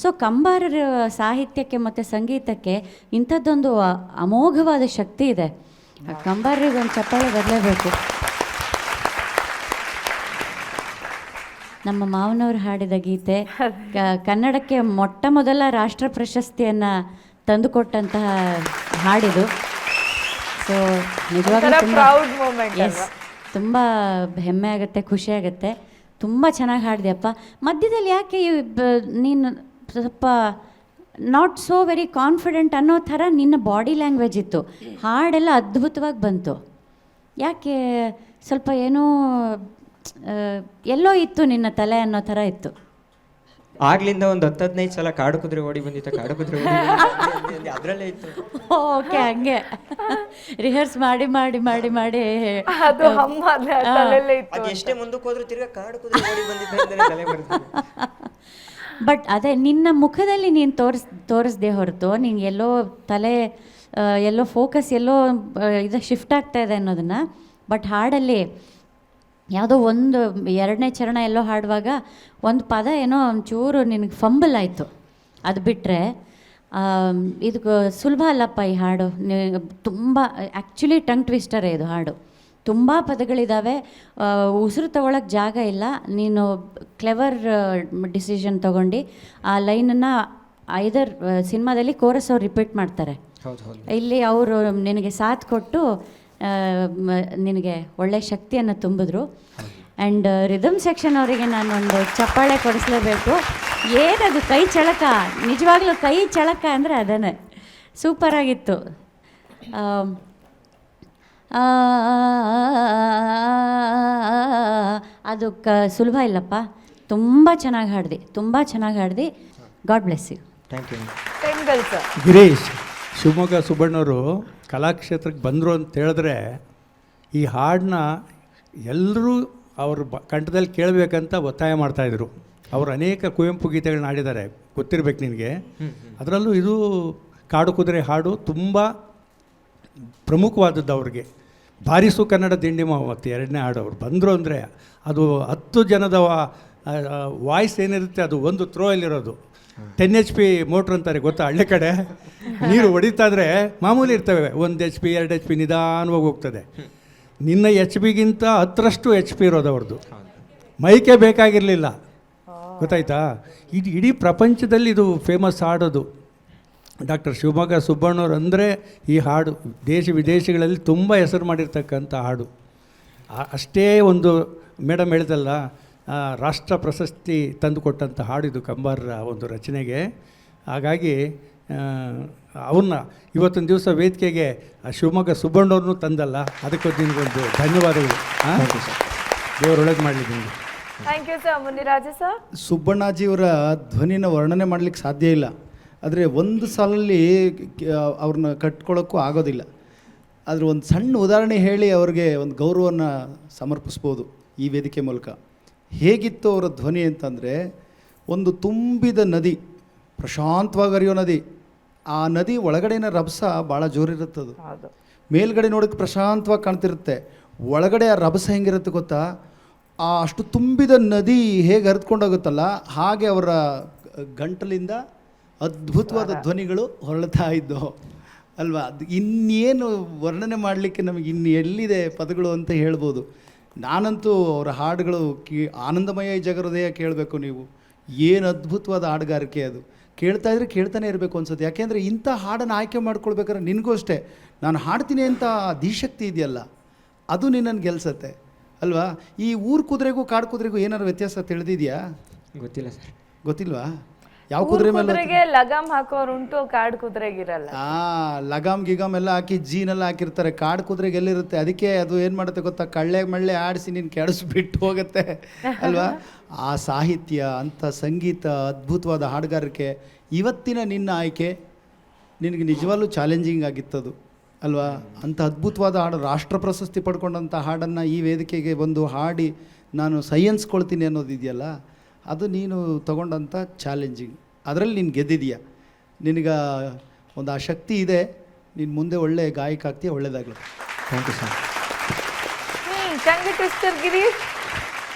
ಸೊ ಕಂಬಾರರ ಸಾಹಿತ್ಯಕ್ಕೆ ಮತ್ತು ಸಂಗೀತಕ್ಕೆ ಇಂಥದ್ದೊಂದು ಅಮೋಘವಾದ ಶಕ್ತಿ ಇದೆ. ಕಂಬಾರರಿಗೆ ಒಂದು ಚಪ್ಪಾಳೆ ಬರಲೇಬೇಕು. ನಮ್ಮ ಮಾವನವರು ಹಾಡಿದ ಗೀತೆ ಕನ್ನಡಕ್ಕೆ ಮೊಟ್ಟ ಮೊದಲ ರಾಷ್ಟ್ರ ಪ್ರಶಸ್ತಿಯನ್ನು ತಂದುಕೊಟ್ಟಂತಹ ಹಾಡಿದು. ಸೊ ನಿಜವಾಗ್ಲೂ ಎಸ್, ತುಂಬ ಹೆಮ್ಮೆ ಆಗುತ್ತೆ, ಖುಷಿ ಆಗುತ್ತೆ. ತುಂಬ ಚೆನ್ನಾಗಿ ಹಾಡಿದೆಯಪ್ಪ. ಮಧ್ಯದಲ್ಲಿ ಯಾಕೆ ನೀನು ಸ್ವಲ್ಪ ನಾಟ್ ಸೋ ವೆರಿ ಕಾನ್ಫಿಡೆಂಟ್ ಅನ್ನೋ ಥರ ನಿನ್ನ ಬಾಡಿ ಲ್ಯಾಂಗ್ವೇಜ್ ಇತ್ತು, ಹಾಡೆಲ್ಲ ಅದ್ಭುತವಾಗಿ ಬಂತು. ಯಾಕೆ ಸ್ವಲ್ಪ ಏನೋ ಎಲ್ಲೋ ಇತ್ತು ನಿನ್ನ ತಲೆ ಅನ್ನೋ ಥರ ಇತ್ತು. ಆಗ್ಲಿಂದ ಒಂದು 10-15 ಸಲ ಕಾಡು ಕುದುರೆ ಓಡಿ ಬಂದಿತ್ತು, ಕಾಡು ಕುದುರೆ ಅದರಲ್ಲೇ ಇತ್ತು. ಓಕೆ, ಹಂಗೆ ರಿಹರ್ಸ್ ಮಾಡಿ ಮಾಡಿ ಮಾಡಿ ಮಾಡಿ ಅದು ಅದು ಎಷ್ಟೇ ಮುಂದಕ್ಕೆ ಹೋದ್ರೂ ತಿರ್ಗಾ ಕಾಡು ಕುದುರೆ ಓಡಿ ಬಂದಿದ್ದ ತಲೆ ಬರ್ತದೆ. ಬಟ್ ಅದೇ ನಿನ್ನ ಮುಖದಲ್ಲಿ ನೀನು ತೋರಿಸ್ದೆ ಹೊರತು ನೀನು ಎಲ್ಲೋ ತಲೆ ಎಲ್ಲೋ ಫೋಕಸ್ ಎಲ್ಲೋ ಇದು ಶಿಫ್ಟ್ ಆಗ್ತಾ ಇದೆ ಅನ್ನೋದನ್ನು. ಬಟ್ ಹಾಡಲ್ಲಿ ಯಾವುದೋ ಒಂದು 2ನೇ ಚರಣ ಎಲ್ಲೋ ಹಾಡುವಾಗ ಒಂದು ಪದ ಏನೋ ಒಂಚೂರು ನಿನಗೆ ಫಂಬಲ್ ಆಯಿತು, ಅದು ಬಿಟ್ಟರೆ ಇದು ಸುಲಭ ಅಲ್ಲಪ್ಪ ಈ ಹಾಡು. ತುಂಬ ಆ್ಯಕ್ಚುಲಿ ಟಂಗ್ ಟ್ವಿಸ್ಟರೇ ಇದು ಹಾಡು. ತುಂಬ ಪದಗಳಿದ್ದಾವೆ, ಉಸಿರು ತಗೊಳಕ್ಕೆ ಜಾಗ ಇಲ್ಲ. ನೀನು ಕ್ಲೆವರ್ ಡಿಸಿಷನ್ ತೊಗೊಂಡು ಆ ಲೈನನ್ನು ಐದರ್ ಸಿನಿಮಾದಲ್ಲಿ ಕೋರಸ್ ಅವ್ರು ರಿಪೀಟ್ ಮಾಡ್ತಾರೆ, ಇಲ್ಲಿ ಅವರು ನಿನಗೆ ಸಾಥ್ ಕೊಟ್ಟು ನಿನಗೆ ಒಳ್ಳೆ ಶಕ್ತಿಯನ್ನು ತುಂಬಿದ್ರು. ಆ್ಯಂಡ್ ರಿದಮ್ ಸೆಕ್ಷನ್ ಅವರಿಗೆ ನಾನು ಒಂದು ಚಪ್ಪಾಳೆ ಕೊಡಿಸ್ಲೇಬೇಕು. ಏನದು ಕೈ ಚಳಕ, ನಿಜವಾಗ್ಲೂ ಕೈ ಚಳಕ ಅಂದರೆ ಅದನ್ನೇ, ಸೂಪರಾಗಿತ್ತು. ಅದು ಸುಲಭ ಇಲ್ಲಪ್ಪ, ತುಂಬ ಚೆನ್ನಾಗಿ ಹಾಡ್ದು, ತುಂಬ ಚೆನ್ನಾಗಿ ಹಾಡ್ದು. God bless you. Thank you. Girish, Shivamogga ಸುಬ್ಬಣ್ಣವರು ಕಲಾಕ್ಷೇತ್ರಕ್ಕೆ ಬಂದರು ಅಂತ ಹೇಳಿದ್ರೆ ಈ ಹಾಡನ್ನ ಎಲ್ಲರೂ ಅವ್ರ ಕಂಠದಲ್ಲಿ ಕೇಳಬೇಕಂತ ಒತ್ತಾಯ ಮಾಡ್ತಾಯಿದ್ರು. ಅವರು ಅನೇಕ ಕುವೆಂಪು ಗೀತೆಗಳನ್ನ ಹಾಡಿದ್ದಾರೆ, ಗೊತ್ತಿರಬೇಕು ನಿನಗೆ. ಅದರಲ್ಲೂ ಇದು ಕಾಡು ಕುದುರೆ ಹಾಡು ತುಂಬ ಪ್ರಮುಖವಾದದ್ದು ಅವ್ರಿಗೆ. ಬಾರಿಸು ಕನ್ನಡ ದಿಂಡಿಮ ಮತ್ತು 2ನೇ ಹಾಡು ಅವ್ರು ಬಂದರು ಅಂದರೆ ಅದು 10 ಜನದ ವಾಯ್ಸ್ ಏನಿರುತ್ತೆ ಅದು ಒಂದು ಥ್ರೋಯಲ್ಲಿರೋದು. 10 HP ಮೋಟ್ರ್ ಅಂತಾರೆ ಗೊತ್ತಾ, ಹಳ್ಳಿ ಕಡೆ ನೀರು ಹೊಡಿತಾದ್ರೆ ಮಾಮೂಲಿ ಇರ್ತವೆ, 1 HP 2 HP ನಿಧಾನವಾಗಿ ಹೋಗ್ತದೆ. ನಿನ್ನ HP ಗಿಂತ 10ರಷ್ಟು HP ಇರೋದು ಅವ್ರದ್ದು. ಮೈಕೆ ಬೇಕಾಗಿರಲಿಲ್ಲ, ಗೊತ್ತಾಯ್ತಾ. ಇಡೀ ಪ್ರಪಂಚದಲ್ಲಿ ಇದು ಫೇಮಸ್ ಹಾಡೋದು. ಡಾಕ್ಟರ್ ಶಿವಮೊಗ್ಗ ಸುಬ್ಬಣ್ಣವ್ರು ಅಂದರೆ ಈ ಹಾಡು ದೇಶ ವಿದೇಶಗಳಲ್ಲಿ ತುಂಬ ಹೆಸರು ಮಾಡಿರ್ತಕ್ಕಂಥ ಹಾಡು. ಅಷ್ಟೇ ಒಂದು ಮೇಡಮ್ ಹೇಳ್ದಲ್ಲ, ರಾಷ್ಟ್ರ ಪ್ರಶಸ್ತಿ ತಂದುಕೊಟ್ಟಂಥ ಹಾಡಿದು ಕಂಬಾರರ ಒಂದು ರಚನೆಗೆ. ಹಾಗಾಗಿ ಅವನ್ನ ಇವತ್ತಿನ ದಿವಸ ವೇದಿಕೆಗೆ ಶಿವಮೊಗ್ಗ ಸುಬ್ಬಣ್ಣವ್ರನ್ನೂ ತಂದಲ್ಲ, ಅದಕ್ಕೆ ನಿಮಗೊಂದು ಧನ್ಯವಾದಗಳು. ದೇವರು ಒಳ್ಳೇದು ಮಾಡಲಿ ನಿಮಗೆ. Thank you sir. Muniraja sir. ಸುಬ್ಬಣ್ಣಾಜಿಯವರ ಧ್ವನಿನ ವರ್ಣನೆ ಮಾಡಲಿಕ್ಕೆ ಸಾಧ್ಯ ಇಲ್ಲ, ಆದರೆ ಒಂದು ಸಾಲಲ್ಲಿ ಅವ್ರನ್ನ ಕಟ್ಕೊಳ್ಳೋಕ್ಕೂ ಆಗೋದಿಲ್ಲ. ಆದರೆ ಒಂದು ಸಣ್ಣ ಉದಾಹರಣೆ ಹೇಳಿ ಅವ್ರಿಗೆ ಒಂದು ಗೌರವವನ್ನು ಸಮರ್ಪಿಸ್ಬೋದು ಈ ವೇದಿಕೆ ಮೂಲಕ. ಹೇಗಿತ್ತು ಅವರ ಧ್ವನಿ ಅಂತಂದರೆ, ಒಂದು ತುಂಬಿದ ನದಿ, ಪ್ರಶಾಂತವಾಗಿ ಹರಿಯೋ ನದಿ, ಆ ನದಿ ಒಳಗಡೆನ ರಭಸ ಭಾಳ ಜೋರಿರುತ್ತದು. ಮೇಲ್ಗಡೆ ನೋಡೋಕ್ಕೆ ಪ್ರಶಾಂತವಾಗಿ ಕಾಣ್ತಿರುತ್ತೆ, ಒಳಗಡೆ ಆ ರಭಸ ಹೆಂಗಿರುತ್ತೆ ಗೊತ್ತಾ. ಆ ಅಷ್ಟು ತುಂಬಿದ ನದಿ ಹೇಗೆ ಹರಿದ್ಕೊಂಡೋಗುತ್ತಲ್ಲ, ಹಾಗೆ ಅವರ ಗಂಟಲಿಂದ ಅದ್ಭುತವಾದ ಧ್ವನಿಗಳು ಹೊರಳ್ತಾ ಇದ್ದವು ಅಲ್ವಾ. ಅದು ಇನ್ನೇನು ವರ್ಣನೆ ಮಾಡಲಿಕ್ಕೆ ನಮಗೆ ಇನ್ನು ಎಲ್ಲಿದೆ ಪದಗಳು ಅಂತ ಹೇಳ್ಬೋದು. ನಾನಂತೂ ಅವರ ಹಾಡುಗಳು ಆನಂದಮಯ ಜಗಹೃದಯ ಕೇಳಬೇಕು ನೀವು. ಏನು ಅದ್ಭುತವಾದ ಹಾಡುಗಾರಿಕೆ ಅದು. ಕೇಳ್ತಾ ಇದ್ರೆ ಕೇಳ್ತಾನೆ ಇರಬೇಕು ಅನ್ಸುತ್ತೆ. ಯಾಕೆಂದರೆ ಇಂಥ ಹಾಡನ್ನು ಆಯ್ಕೆ ಮಾಡ್ಕೊಳ್ಬೇಕಾದ್ರೆ ನಿನಗೂ ಅಷ್ಟೇ, ನಾನು ಹಾಡ್ತೀನಿ ಅಂತ ಧೀಶಕ್ತಿ ಇದೆಯಲ್ಲ, ಅದು ನಿನ್ನನ್ನು ಗೆಲ್ಸತ್ತೆ ಅಲ್ವಾ. ಈ ಊರು ಕುದುರೆಗೂ ಕಾಡು ಕುದುರೆಗೂ ಏನಾದ್ರು ವ್ಯತ್ಯಾಸ ತಿಳಿದಿದೆಯಾ? ಗೊತ್ತಿಲ್ಲ ಸರ್. ಗೊತ್ತಿಲ್ವಾ? ಯಾವ ಕುದುರೆ ಮೇಲೆ? ಕುದುರೆಗೆ ಲಗಾಮ್ ಹಾಕೋರುಂಟು, ಕಾಡು ಕುದುರೆಗಿರಲ್ಲ. ಲಗಾಮ್ ಗಿಗಾಮ್ ಎಲ್ಲ ಹಾಕಿ ಜೀನೆಲ್ಲ ಹಾಕಿರ್ತಾರೆ. ಕಾಡು ಕುದುರೆಗೆ ಎಲ್ಲಿರುತ್ತೆ. ಅದಕ್ಕೆ ಅದು ಏನು ಮಾಡುತ್ತೆ ಗೊತ್ತಾ, ಕಳ್ಳೆ ಮಳ್ಳೆ ಆಡಿಸಿ ನೀನು ಕೆಡಿಸ್ಬಿಟ್ಟು ಹೋಗುತ್ತೆ ಅಲ್ವಾ. ಆ ಸಾಹಿತ್ಯ, ಅಂಥ ಸಂಗೀತ, ಅದ್ಭುತವಾದ ಹಾಡುಗಾರಿಕೆ. ಇವತ್ತಿನ ನಿನ್ನ ಆಯ್ಕೆ ನಿನಗೆ ನಿಜವಾಗ್ಲೂ ಚಾಲೆಂಜಿಂಗ್ ಆಗಿತ್ತದು ಅಲ್ವಾ. ಅಂಥ ಅದ್ಭುತವಾದ ಹಾಡು, ರಾಷ್ಟ್ರ ಪ್ರಶಸ್ತಿ ಪಡ್ಕೊಂಡಂಥ ಹಾಡನ್ನು ಈ ವೇದಿಕೆಗೆ ಬಂದು ಹಾಡಿ ನಾನು ಸೈಯನ್ಸ್ಕೊಳ್ತೀನಿ ಅನ್ನೋದಿದೆಯಲ್ಲ, ಅದು ನೀನು ತಗೊಂಡಂಥ ಚಾಲೆಂಜಿಂಗ್. ಅದರಲ್ಲಿ ನೀನು ಗೆದ್ದಿದೀಯ. ನಿನಗೆ ಒಂದು ಆ ಶಕ್ತಿ ಇದೆ. ನೀನು ಮುಂದೆ ಒಳ್ಳೆ ಗಾಯಕ ಆಗ್ತೀಯ. ಒಳ್ಳೆಯದಾಗಲಿ. Thank you sir. Tongue twister Giri,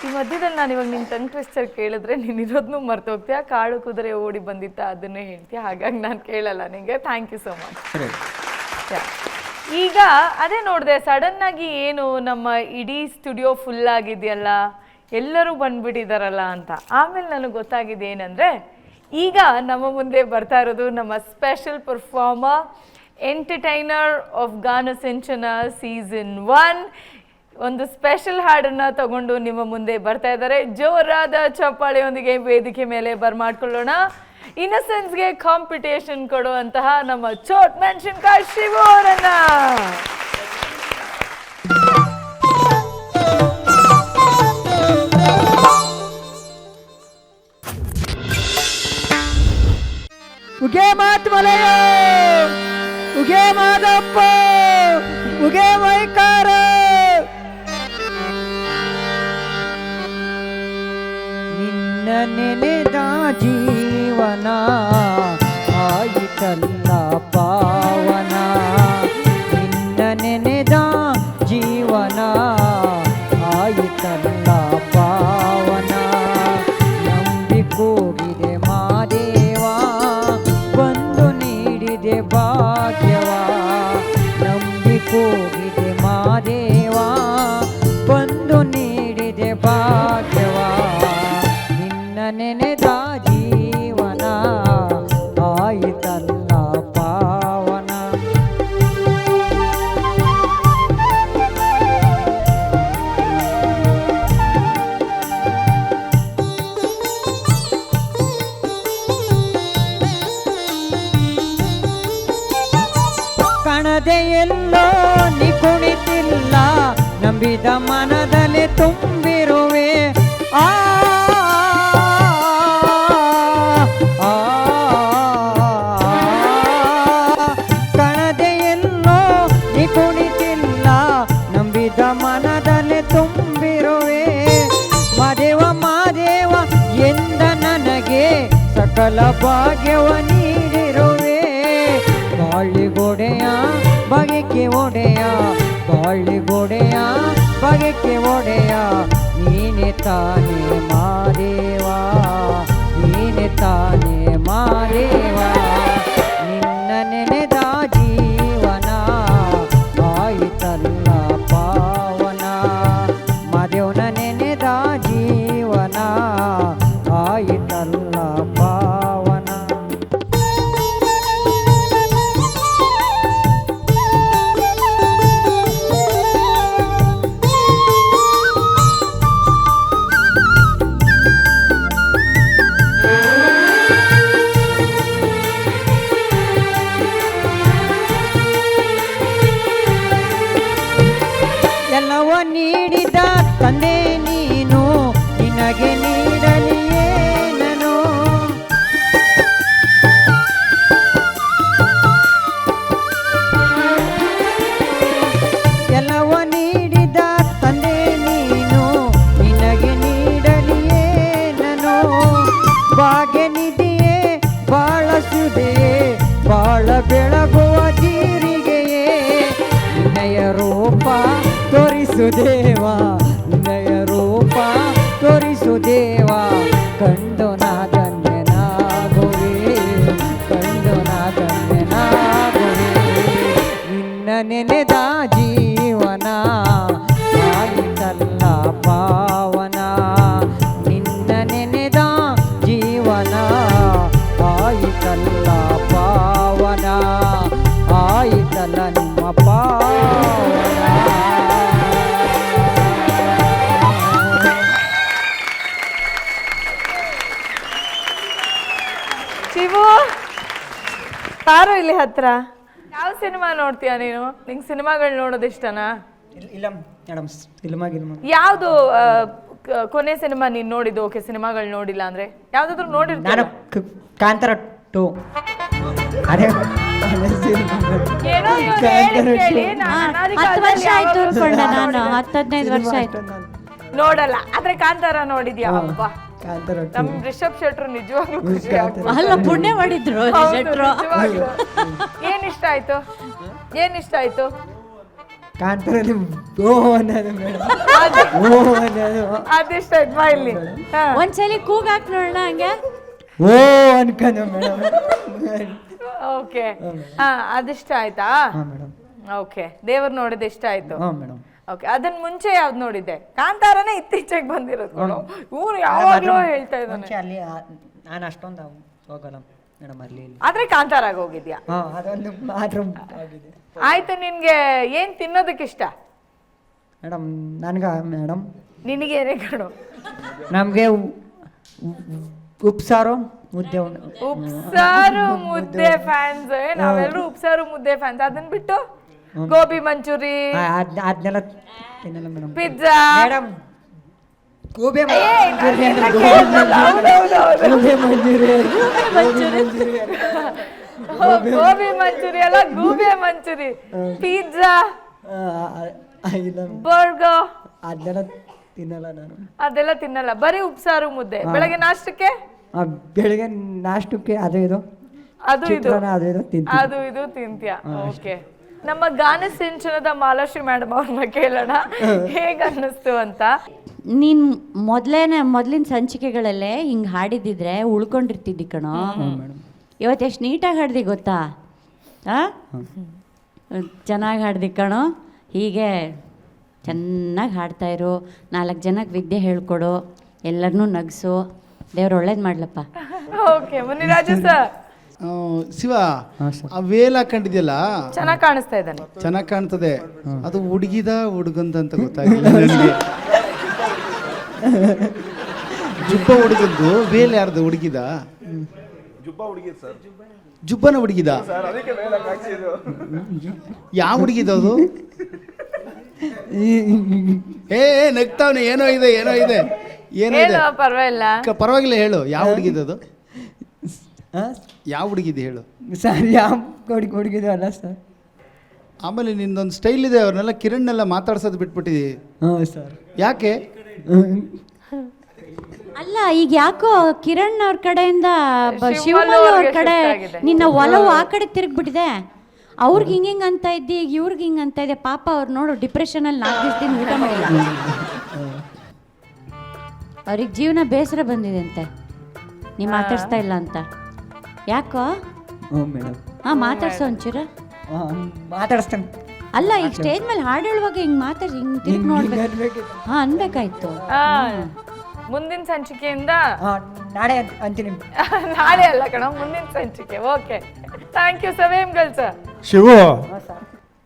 ಈ ಮಧ್ಯದಲ್ಲಿ ನಾನು ಇವಾಗ ನಿನ್ನ ಟಂಗ್ ಟ್ವಿಸ್ಟರ್ ಕೇಳಿದ್ರೆ ನೀನು ಇರೋದನ್ನೂ ಮರ್ತೋಗ್ತೀಯ. ಕಾಡು ಕುದುರೆ ಓಡಿ ಬಂದಿತ್ತ ಅದನ್ನೇ ಹೇಳ್ತೀಯ. ಹಾಗಾಗಿ ನಾನು ಕೇಳಲ್ಲ ನಿಮಗೆ. Thank you so much. ಈಗ ಅದೇ ನೋಡಿದೆ, ಸಡನ್ನಾಗಿ ಏನು ನಮ್ಮ ಇಡೀ ಸ್ಟುಡಿಯೋ ಫುಲ್ ಆಗಿದೆಯಲ್ಲ, ಎಲ್ಲರೂ ಬಂದ್ಬಿಟ್ಟಿದ್ದಾರಲ್ಲ ಅಂತ. ಆಮೇಲೆ ನನಗೆ ಗೊತ್ತಾಗಿದೆ ಏನಂದರೆ, ಈಗ ನಮ್ಮ ಮುಂದೆ ಬರ್ತಾ ಇರೋದು ನಮ್ಮ special performer, entertainer of Gana Sinchana season 1. ಒಂದು ಸ್ಪೆಷಲ್ ಹಾಡನ್ನು ತಗೊಂಡು ನಿಮ್ಮ ಮುಂದೆ ಬರ್ತಾ ಇದ್ದಾರೆ. ಜೋರಾದ ಚಪ್ಪಾಳೆಯೊಂದಿಗೆ ವೇದಿಕೆ ಮೇಲೆ ಬರ್ಮಾಡ್ಕೊಳ್ಳೋಣ. ಇನ್ನಸೆನ್ಸ್ಗೆ ಕಾಂಪಿಟೇಷನ್ ಕೊಡುವಂತಹ ನಮ್ಮ ಚೋಟ್ ಮೆಣಸಿನಕಾಯಿ ಶಿವು ಅವರನ್ನ. ಉಗೆ ಮಾತ್ ಮಲಯ, ಉಗೆ ಮಾದಪ್ಪ, ಉಗೆ ಮೈಕಾರ. ನಿನ್ನ ನೆನೆದ ಜೀವನ ಆಯಿತಲ್ಲ ಪಾವನ. ನಿನ್ನ ನೆನೆದ ಜೀವನ ಆಯಿತಲ್ಲ ಪಾವನ. ನಂಬಿಕೋಗಿದೆ ಮಾದೇವ, ಬಂದು ನೀಡಿದೆ ಭಾಗ್ಯವ. ನಂಬಿಕೋಗಿದೆ ಮಾದೇವ, ಬಂದು ನೀಡಿದೆ ಭಾಗ್ಯವ. ನಿನ್ನ ನೆನೆದ ಜೀವನ ಆಯಿತಲ್ಲ ಪಾವನ. ಕಣದೆ ಎಲ್ಲೋ ನೀ ಕುಣಿತಿಲ್ಲ, ನಂಬಿದ ಮನದಲ್ಲಿ ತುಂಬಿರುವೆ. ಆ ಕಣದೆ ಎಲ್ಲೋ ನೀ ಕುಣಿತಿಲ್ಲ, ನಂಬಿದ ಮನದಲ್ಲಿ ತುಂಬಿರುವೆ. ಮಾದೇವ ಮಾದೇವ ಎಂದ ನನಗೆ ಸಕಲ ಭಾಗ್ಯವ ನೀಡಿರುವೆ. ಬಾಳಿಗೊಡೆಯ ಬಗೆಕೆ ಒಡೆಯ, ಬಾಳಿಗೊಡೆಯ ಬಗೆಕೆ ಒಡೆಯ. ನೀನೆ ತಾನೇ ಮಾದೇವ, ನೀನೆ ತಾನೇ ಮಾದೇವ. ನಿನ್ನ ನೆನೆದ ಜೀವನ ಆಯಿತಲ್ಲ ಪಾವನ. ಮಾದೇವನ ನೆನೆದ ಜೀವನ ಆಯಿತಲ್ಲ ಪಾವನ. ಎಲ್ಲವ ನೀಡಿದ ತಂದೆ ನೀನು, ನಿನಗೆ ನೀಡಲಿಯೇ ನಾನು. ಎಲ್ಲವ ನೀಡಿದ ತಂದೆ ನೀನು, ನಿನಗೆ ನೀಡಲಿಯೇ ನಾನು. ಭಾಗ್ಯ ನಿಧಿಯೇ ಬಾಳಸುದೆಯೇ, ಬಾಳ ಬೆಳಗುವ ಜೀರಿಗೆಯೇ. ನಿನ್ನಯ ರೂಪ ತೋರಿಸು ದೇವ, ನಿನ್ನಯ ರೂಪ ತೋರಿಸು ದೇವ. ಕಂಡು ನಾ ಧನ್ಯನಾಗುವೆ, ಕಂಡು ನಾ ಧನ್ಯನಾಗುವೆ. ನಿನ್ನ ನೆನೆದ ಜೀವನ ಆಯಿತಲ್ಲ ಪಾವನ ಆಯಿತಲ್ಲ ಪಾವನ ಆಯಿತಲ್ಲ ನಿಮ್ಮ ಪಾವನ. ಶಿವು ತಾರೋ ಇಲ್ಲಿ ಹತ್ರ. ಯಾವ ಸಿನಿಮಾ ನೋಡ್ತೀಯ ನೀನು? ನಿಂಗೆ ಸಿನಿಮಾಗಳು ನೋಡೋದು ಇಷ್ಟನಾ? ಇಲ್ಲ ಮೇಡಮ್, ಸಿನಿಮಾ ಯಾವುದು ಕೊನೆ ಸಿನಿಮಾ ನೀನು ನೋಡಿದ್ದು? ಓಕೆ, ಸಿನಿಮಾಗಳು ನೋಡಿಲ್ಲ ಅಂದ್ರೆ ಯಾವ್ದಾದ್ರು ನೋಡಿರ್ತೀಯ? ನಾನು ಕಾಂತಾರ 2 ಅದೇ ಏನೋ ಇವ್ನು ಹೇಳಿ ಕೇಳಿ ನಾನು ಅನಾದಿ 10 ವರ್ಷ ಕಾಲದಲ್ಲಿ ಆಯ್ತು ಯಾವಾಗ್ಲೂ ಅನ್ಕೊಂಡೆ ಸಿನಿಮಾ ನಾನು, ನೋಡಿಲ್ಲ. 10-15 ವರ್ಷ ಆಯ್ತು. ನೋಡಲ್ಲ, ಆದ್ರೆ ಕಾಂತಾರ ನೋಡಿದ್ಯಾ? ಅಬ್ಬಾ, ಕಾಂತಾರ ನಮ್ ರಿಷಬ್ ಶೆಟ್ರು ನಿಜವಾಗ್ಲೂ ಖುಷಿ ಆಗ್ತದೆ. ಅಲ್ಲ, ಪುಣ್ಯ ಮಾಡಿದ್ರು ಹೌದು, ಶೆಟ್ರು. ನಿಜವಾಗ್ಲೂ. ಏನ್ ಇಷ್ಟ ಆಯ್ತು? ಏನ್ ಇಷ್ಟ ಆಯ್ತು? ಕಾಂತಾರಲ್ಲಿ ಓ ಅನ್ನೋದು ಮೇಡಮ್, ಓ ಅನ್ನೋದು ಅದಿಷ್ಟ ಆಯ್ತು. ಬಾ ಇಲ್ಲಿ. ಹಾ. ಒಂದ್ಸಲಿ ಕೂಗಾಕ್ ನೋಡೋಣ ಹಂಗೆ. ಓ ಅನ್ಕೊಂಡು ಮೇಡಮ್. ಓಕೆ, ಹಾ, ಅದಿಷ್ಟ ಆಯ್ತಾ? ಹಾಂ ಮೇಡಮ್. ಓಕೆ, ದೇವ್ರು ನೋಡಿದ ಇಷ್ಟ ಆಯ್ತು. ಹಾಂ ಮೇಡಮ್. ಓಕೆ, ಅದನ್ನ ಮುಂಚೆ ಯಾವ್ದು ನೋಡಿದ್ದೆ? ಕಾಂತಾರನೇ ಇತ್ತೀಚೆಗೆ ಬಂದಿರೋದು. ಇವ್ರು ಯಾವಾಗ್ಲೂ ಹೇಳ್ತಾ ಇದ್ದಾನೆ. ಮುಂಚೆ ಅಲ್ಲಿ ನಾನು ಅಷ್ಟೊಂದು ಹೋಗಲ್ಲ ಮೇಡಮ್ ಅಲ್ಲಿ. ಆದ್ರೆ ಕಾಂತಾರಾಗ ಹೋಗಿದ್ಯಾ? ಹಾಂ, ಅದೊಂದು ಮಾತ್ರ ಆಗಿದೆ ಆಯ್ತು. ನಿನ್ಗೆ ಏನ್ ತಿನ್ನೋದಕ್ಕೆ ಇಷ್ಟ ಮೇಡಮ್? ನನಗೆ ಮೇಡಮ್ ನಿನಗೇನೆ ಕಣು? ನಮಗೆ ಉಪ್ಸಾರು ಮುದ್ದೆ ಉಪ್ಸಾರು ಮುದ್ದೆ ಫ್ಯಾನ್ಸ್. ನಾವೆಲ್ಲರೂ ಉಪ್ಸಾರು ಮುದ್ದೆ ಫ್ಯಾನ್ಸ್. ಅದನ್ನ ಬಿಟ್ಟು ಗೋಬಿ ಮಂಚೂರಿ, ಅದನ್ನೆಲ್ಲ ತಿನ್ನಲ್ಲ madam. Pizza madam gobi gobi manchurian ಅಲ್ಲ, ಗೂಬೆ ಮಂಚೂರಿ, ಪಿಜ್ಜಾ, ಬರ್ಗರ್, ಅದನ್ನೆಲ್ಲ ತಿನ್ನಲ್ಲ ನಾನು. ಅದೆಲ್ಲ ತಿನ್ನಲ್ಲ, ಬರೀ ಉಪ್ಸಾರು ಮುದ್ದೆ. ಬೆಳಗ್ಗೆ ನಾಷ್ಟಕ್ಕೆ ಬೆಳಿಗ್ಗೆ ನಾಷ್ಟಕ್ಕೆ ಅದು ಇದು ಅದು ಇದು ಚಿತ್ರಾನ್ನ ಅದು ಇದು ತಿಂತೀನಿ. ಅದು ಇದು ತಿಂತ್ಯಾ? ಓಕೆ. ನಮ್ಮ ಗಾನ ಸಿಂಚನದ ಮಾಲಾಶ್ರೀ ಮೇಡಮ್ ಅವ್ರನ್ನ ಕೇಳೋಣ ಹೇಗ ಅನ್ನಿಸ್ತು ಅಂತ. ನೀನು ಮೊದಲಿನ ಸಂಚಿಕೆಗಳಲ್ಲೇ ಹಿಂಗೆ ಹಾಡಿದ್ದಿದ್ರೆ ಉಳ್ಕೊಂಡಿರ್ತಿದ್ದಿ ಕಣೋ. ಇವತ್ತು ಎಷ್ಟು ನೀಟಾಗಿ ಹಾಡ್ದಿ ಗೊತ್ತಾ? ಚೆನ್ನಾಗಿ ಹಾಡ್ದಿ ಕಣೋ. ಹೀಗೆ ಚೆನ್ನಾಗಿ ಹಾಡ್ತಾಯಿರು, 4 ಜನಕ್ಕೆ ವಿದ್ಯೆ ಹೇಳ್ಕೊಡು, ಎಲ್ಲರನ್ನೂ ನಗಿಸು. ದೇವ್ರು ಒಳ್ಳೇದು ಮಾಡ್ಲಪ್ಪ. Okay, Muniraju sir. ಶಿವ, ಆ ವೇಲ್ ಹಾಕೊಂಡಿದ್ಯಲ್ಲ, ಚೆನ್ನಾಗಿ ಕಾಣಿಸ್ತಾ ಇದ್ದಾನೆ. ಚೆನ್ನಾಗಿ ಕಾಣ್ತದೆ. ಅದು ಹುಡುಗಿದ ಹುಡುಗಂದ ಅಂತ ಗೊತ್ತಾಗಿಲ್ಲ ನನಗೆ. ಜುಬ್ಬ ಹುಡುಗದ್ದು, ವೇಲ್ ಯಾರ್ದು ಹುಡುಗಿದ? ಜುಬ್ಬನ ಹುಡುಗಿದ? ಯಾವ ಹುಡುಗಿದ ಅದು? ನಗ್ತಾವನೆ. ಏನೋ ಇದೆ, ಏನೋ ಇದೆ, ಏನೋ ಇದೆ. ಪರವಾಗಿಲ್ಲ, ಪರವಾಗಿಲ್ಲ, ಹೇಳು. ಯಾವ ಹುಡುಗಿದದು? ಯಾವ ಹುಡುಗಿದ ಹೇಳು ಸರ್. ಯಾವ ಹುಡುಗಿದ ಅಲ್ಲ ಸರ್. ಆಮೇಲೆ ನಿಂದೊಂದು ಸ್ಟೈಲ್ ಇದೆ, ಅವ್ರನ್ನೆಲ್ಲ ಕಿರಣ್ನೆಲ್ಲ ಮಾತಾಡ್ಸೋದು ಬಿಟ್ಬಿಟ್ಟಿದಿ. ಹಾಂ ಸರ್. ಯಾಕೆ? ಅಲ್ಲ, ಈಗ ಯಾಕೋ ಕಿರಣ್ ಅವ್ರ ಕಡೆಯಿಂದ ಶಿವಮಲ್ಲು ಅವ್ರ ಕಡೆ ನಿನ್ನ ಒಲವು ಆ ಕಡೆ ತಿರುಗ್ಬಿಟ್ಟಿದೆ. ಅವ್ರಿಗೆ ಹಿಂಗೆ ಅಂತ ಇದ್ದಿ, ಈಗ ಇವ್ರಿಗೆ ಹಿಂಗೆ ಅಂತ ಇದೆ. ಪಾಪ ಅವ್ರು ನೋಡು, ಡಿಪ್ರೆಷನಲ್ಲಿ 4 ದಿವಸದಿಂದ ಊಟ ಮಾಡಿಲ್ಲ. ಅವ್ರಿಗೆ ಜೀವನ ಬೇಸರ ಬಂದಿದೆ ಅಂತೆ, ನೀ ಮಾತಾಡ್ಸ್ತಾ ಇಲ್ಲ ಅಂತ. ಯಾಕೋ? ಹ್ಞೂ ಮೇಡಮ್. ಹಾಂ, ಮಾತಾಡ್ಸೋ ಒಂಚೂರು. ಮಾತಾಡಿಸ್ತೇನೆ. ಅಲ್ಲ, ಈಗ ಸ್ಟೇಜ್ ಮೇಲೆ ಹಾಡು ಹೇಳುವಾಗ ಹಿಂಗೆ ಮಾತಾಡಿ, ಹಿಂಗೆ ತಿರುಗಿ ನೋಡ್ಬೇಕು. ಹಾಂ, ಅನ್ಬೇಕಾಯ್ತು. ಮುಂದಿನ ಸಂಚಿಕೆಯಿಂದ ನಾಳೆ ಅಂತೀನಿ. ನಾಳೆ ಅಲ್ಲ ಕಣ, ಮುಂದಿನ ಸಂಚಿಕೆ. ಓಕೆ, ಥ್ಯಾಂಕ್ ಯು ಸವೇಮ್ಗಲ್ ಸರ್. ಶಿವು,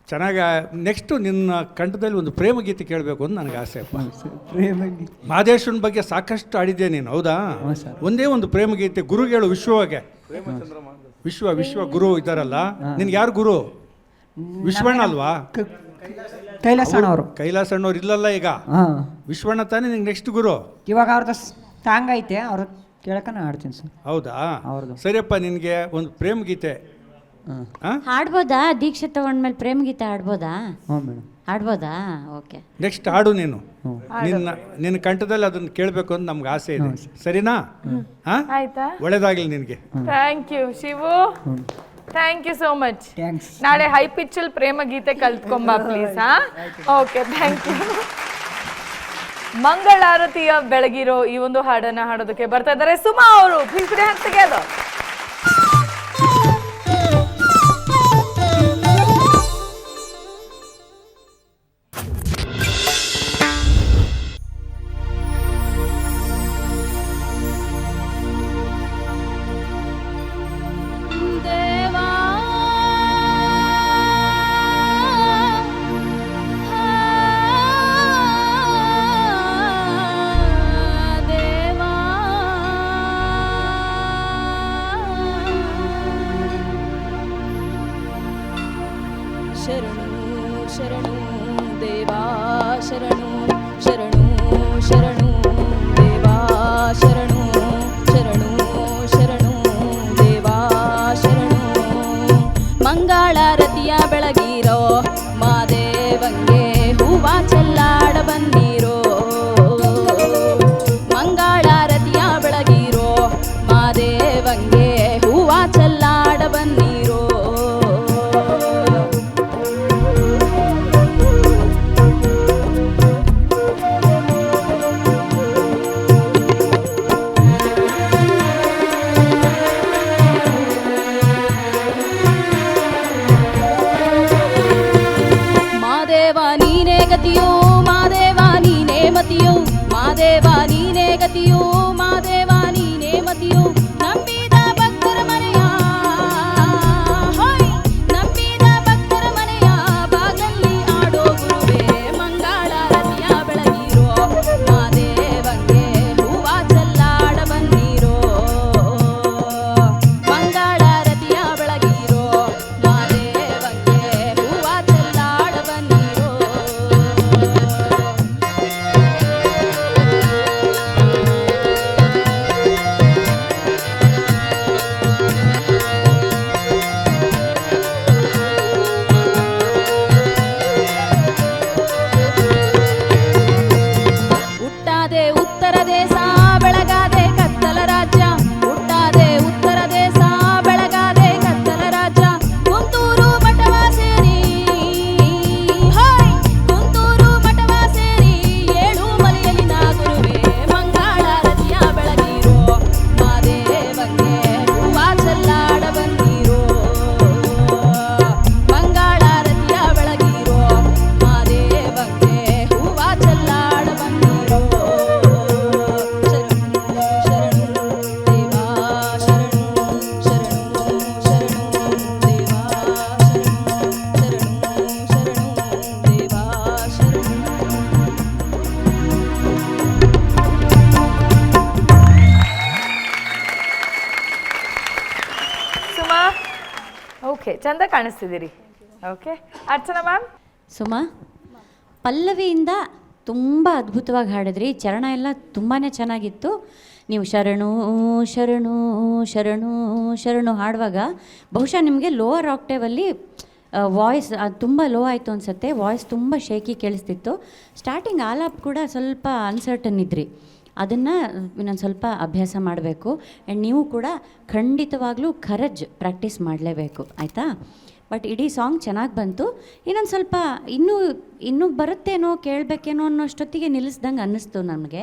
ಚೆನ್ನಾಗಿ ನೆಕ್ಸ್ಟು ನಿನ್ನ ಕಂಠದಲ್ಲಿ ಒಂದು ಪ್ರೇಮ ಗೀತೆ ಕೇಳಬೇಕು ಅಂತ ನನಗೆ ಆಸೆ ಅಪ್ಪ. ಮಹದೇಶ್ವರನ ಬಗ್ಗೆ ಸಾಕಷ್ಟು ಆಡಿದ್ದೆ ನೀನು, ಹೌದಾ? ಒಂದೇ ಒಂದು ಪ್ರೇಮ ಗೀತೆ ಗುರುಗಳು ವಿಶ್ವಗೆ. ವಿಶ್ವ ಗುರು ಇದ್ದಾರಲ್ಲ, ನಿನ್ಗೆ ಯಾರು ಗುರು? ವಿಶ್ವಣ್ಣ ಅಲ್ವಾ? ಕೈಲಾಸಣ್ಣವರು. ಕೈಲಾಸಣ್ಣವ್ರು ಇಲ್ಲಲ್ಲ ಈಗ. ವಿಶ್ವಣ್ಣ ತಾನೇ ನಿಂಗೆ ನೆಕ್ಸ್ಟ್ ಗುರು. ಇವಾಗ ಅವ್ರದ್ದು ಸಾಂಗ್ ಐತೆ, ಅವ್ರ ಕೇಳಕನ ಆಡ್ತೀನಿ ಸರ್. ಹೌದಾ? ಅವ್ರದ್ದು. ಸರಿಯಪ್ಪ, ನಿನಗೆ ಒಂದು ಪ್ರೇಮ ಗೀತೆ ಹಾಡ್ಬೋದಾ? ದೀಕ್ಷೆ ತಗೊಂಡ್ಮೇಲೆ ಪ್ರೇಮ ಗೀತೆ ಹಾಡ್ಬೋದಾ? ಹ್ಞೂ ಮೇಡಮ್. ಹಾಡ್ಬೋದಾ? ಓಕೆ, ನೆಕ್ಸ್ಟ್ ಹಾಡು ನೀನು. ನಿನ್ನ ಕಂಠದಲ್ಲಿ ಅದನ್ನು ಕೇಳಬೇಕು ಅಂತ ನಮ್ಗೆ ಆಸೆ ಇದೆ. ಸರಿನಾ? ಆಯ್ತಾ? ಒಳ್ಳೇದಾಗಲಿ ನಿನಗೆ. Thank you Shivu, thank you so much. Thanks. ನಾಳೆ ಹೈ ಪಿಚ್ಚಲ್ಲಿ ಪ್ರೇಮ ಗೀತೆ ಕಲ್ತ್ಕೊಂಬ ಪ್ಲೀಸ್. Okay, thank you. ಮಂಗಳಾರತಿಯ ಬೆಳಗಿರೋ ಈ ಒಂದು ಹಾಡನ್ನ ಹಾಡೋದಕ್ಕೆ ಬರ್ತಾ ಇದ್ದಾರೆ ಸುಮಾ ಅವರು. Please put hands together. ಶರಣು ದೇವಾ ಶರಣು ಶರಣು ಶರಣು ದೇವಾ ಶರಣು ಶರಣು ಶರಣು ದೇವಾ ಶರಣು ಮಂಗಳಾರತಿಯ ಬೆಳಗಿರೋ ಮಾದೇವಂಗೆ ಹೂವ ಚೆಲ್ಲಾಡ ಬನ್ನಿರೋ ಮಂಗಳಾರತಿಯ ಬೆಳಗಿರೋ ಮಾದೇವಂಗೆ ಹೂವ ಚೆಲ್ಲಾಡ ಬನ್ನಿರೋ ಮಾದೇವ ನೀನೇ ಗತಿಯೋ ಮಾದೇವ ನೀನೇ ಮತಿಯೋ ಮಾದೇವ ನೀನೇ ಗತಿಯೋ ಮಾದೇವ ನೀನೇ ಮತಿಯೋ ನಂಬಿದ ಭಕ್ತರ ಮನೆಯ ಹೋಯ್ ನಂಬಿದ ಭಕ್ತರ ಮನೆಯ ಬಾಗಲ್ಲಿ ಆಡೋ ಗುರುವೇ ಮಂಗಳಾರತಿಯ ಬೆಳಗಿರೋ ಮಾದೇವಂಗೆ ಹೂವ ಚೆಲ್ಲಾಡ ಬನ್ನಿರೋ ಮಂಗಳಾರತಿಯ ಬೆಳಗಿರೋ ಮಾದೇವಂಗೆ ಹೂವ ಚೆಲ್ಲಾಡ ಬನ್ನಿರೋ ಹುಟ್ಟಾದೆ ಉತ್ತರ ದೇಶ ಬೆಳಗಾದೆ ಕತ್ತಲ ರಾಜ್ಯ ಹುಟ್ಟಾದೆ ಉತ್ತರ ದೇಶ ಬೆಳಗಾದೆ ಕತ್ತಲ ರಾಜ್ಯ ಕುಂತೂರು ಮಠವ ಸೇರಿ ಹೋಯ್ ಕುಂತೂರು ಮಠವ ಸೇರಿ ಏಳು ಮಲೆಯಲ್ಲಿನ ಗುರುವೇ ಮಂಗಳಾರತಿಯ ಬೆಳಗಿರೋ ಮಾದೇವಂಗೆ ಹೂವ ಚೆಲ್ಲಾಡ ಬನ್ನಿರೋ ಮಂಗಳಾರತಿಯ ಬೆಳಗಿರೋ ಮಾದೇವಂಗೆ ಹೂವ ಚೆಲ್ಲಾಡ ಬನ್ನಿರೋ ಶರಣು ಶರಣು ದೇವಾ ಶರಣು ಶರಣು ಶರಣು ದೇವಾ ಶರಣು ಶರಣು ಶರಣು ದೇವಾ ಶರಣು ಸುಮಾ ಓಕೆ ಚಂದ ಕಾಣಿಸ್ತಿದ್ದೀರಿ. Okay Archana ma'am. ಸುಮಾ, ಪಲ್ಲವಿಯಿಂದ ತುಂಬ ಅದ್ಭುತವಾಗಿ ಹಾಡಿದ್ರಿ. ಚರಣ ಎಲ್ಲ ತುಂಬಾ ಚೆನ್ನಾಗಿತ್ತು. ನೀವು ಶರಣು ಶರಣು ಶರಣು ಶರಣು ಹಾಡುವಾಗ ಬಹುಶಃ ನಿಮಗೆ ಲೋವರ್ ಆಕ್ಟೇವಲ್ಲಿ ವಾಯ್ಸ್ ಅದು ತುಂಬ ಲೋ ಆಯಿತು ಅನಿಸುತ್ತೆ. ವಾಯ್ಸ್ ತುಂಬ ಶೇಕಿ ಕೇಳಿಸ್ತಿತ್ತು. ಸ್ಟಾರ್ಟಿಂಗ್ ಆಲಾಪ್ ಕೂಡ ಸ್ವಲ್ಪ ಅನ್ಸರ್ಟನ್ ಇದ್ರಿ. ಅದನ್ನು ಇನ್ನೊಂದು ಸ್ವಲ್ಪ ಅಭ್ಯಾಸ ಮಾಡಬೇಕು. ಆ್ಯಂಡ್ ನೀವು ಕೂಡ ಖಂಡಿತವಾಗ್ಲೂ ಖರಜ್ ಪ್ರಾಕ್ಟೀಸ್ ಮಾಡಲೇಬೇಕು, ಆಯಿತಾ? ಬಟ್ ಇಡೀ ಸಾಂಗ್ ಚೆನ್ನಾಗಿ ಬಂತು. ಇನ್ನೊಂದು ಸ್ವಲ್ಪ ಇನ್ನೂ ಬರುತ್ತೇನೋ ಕೇಳಬೇಕೇನೋ ಅನ್ನೋಷ್ಟೊತ್ತಿಗೆ ನಿಲ್ಲಿಸ್ದಂಗೆ ಅನ್ನಿಸ್ತು ನನಗೆ.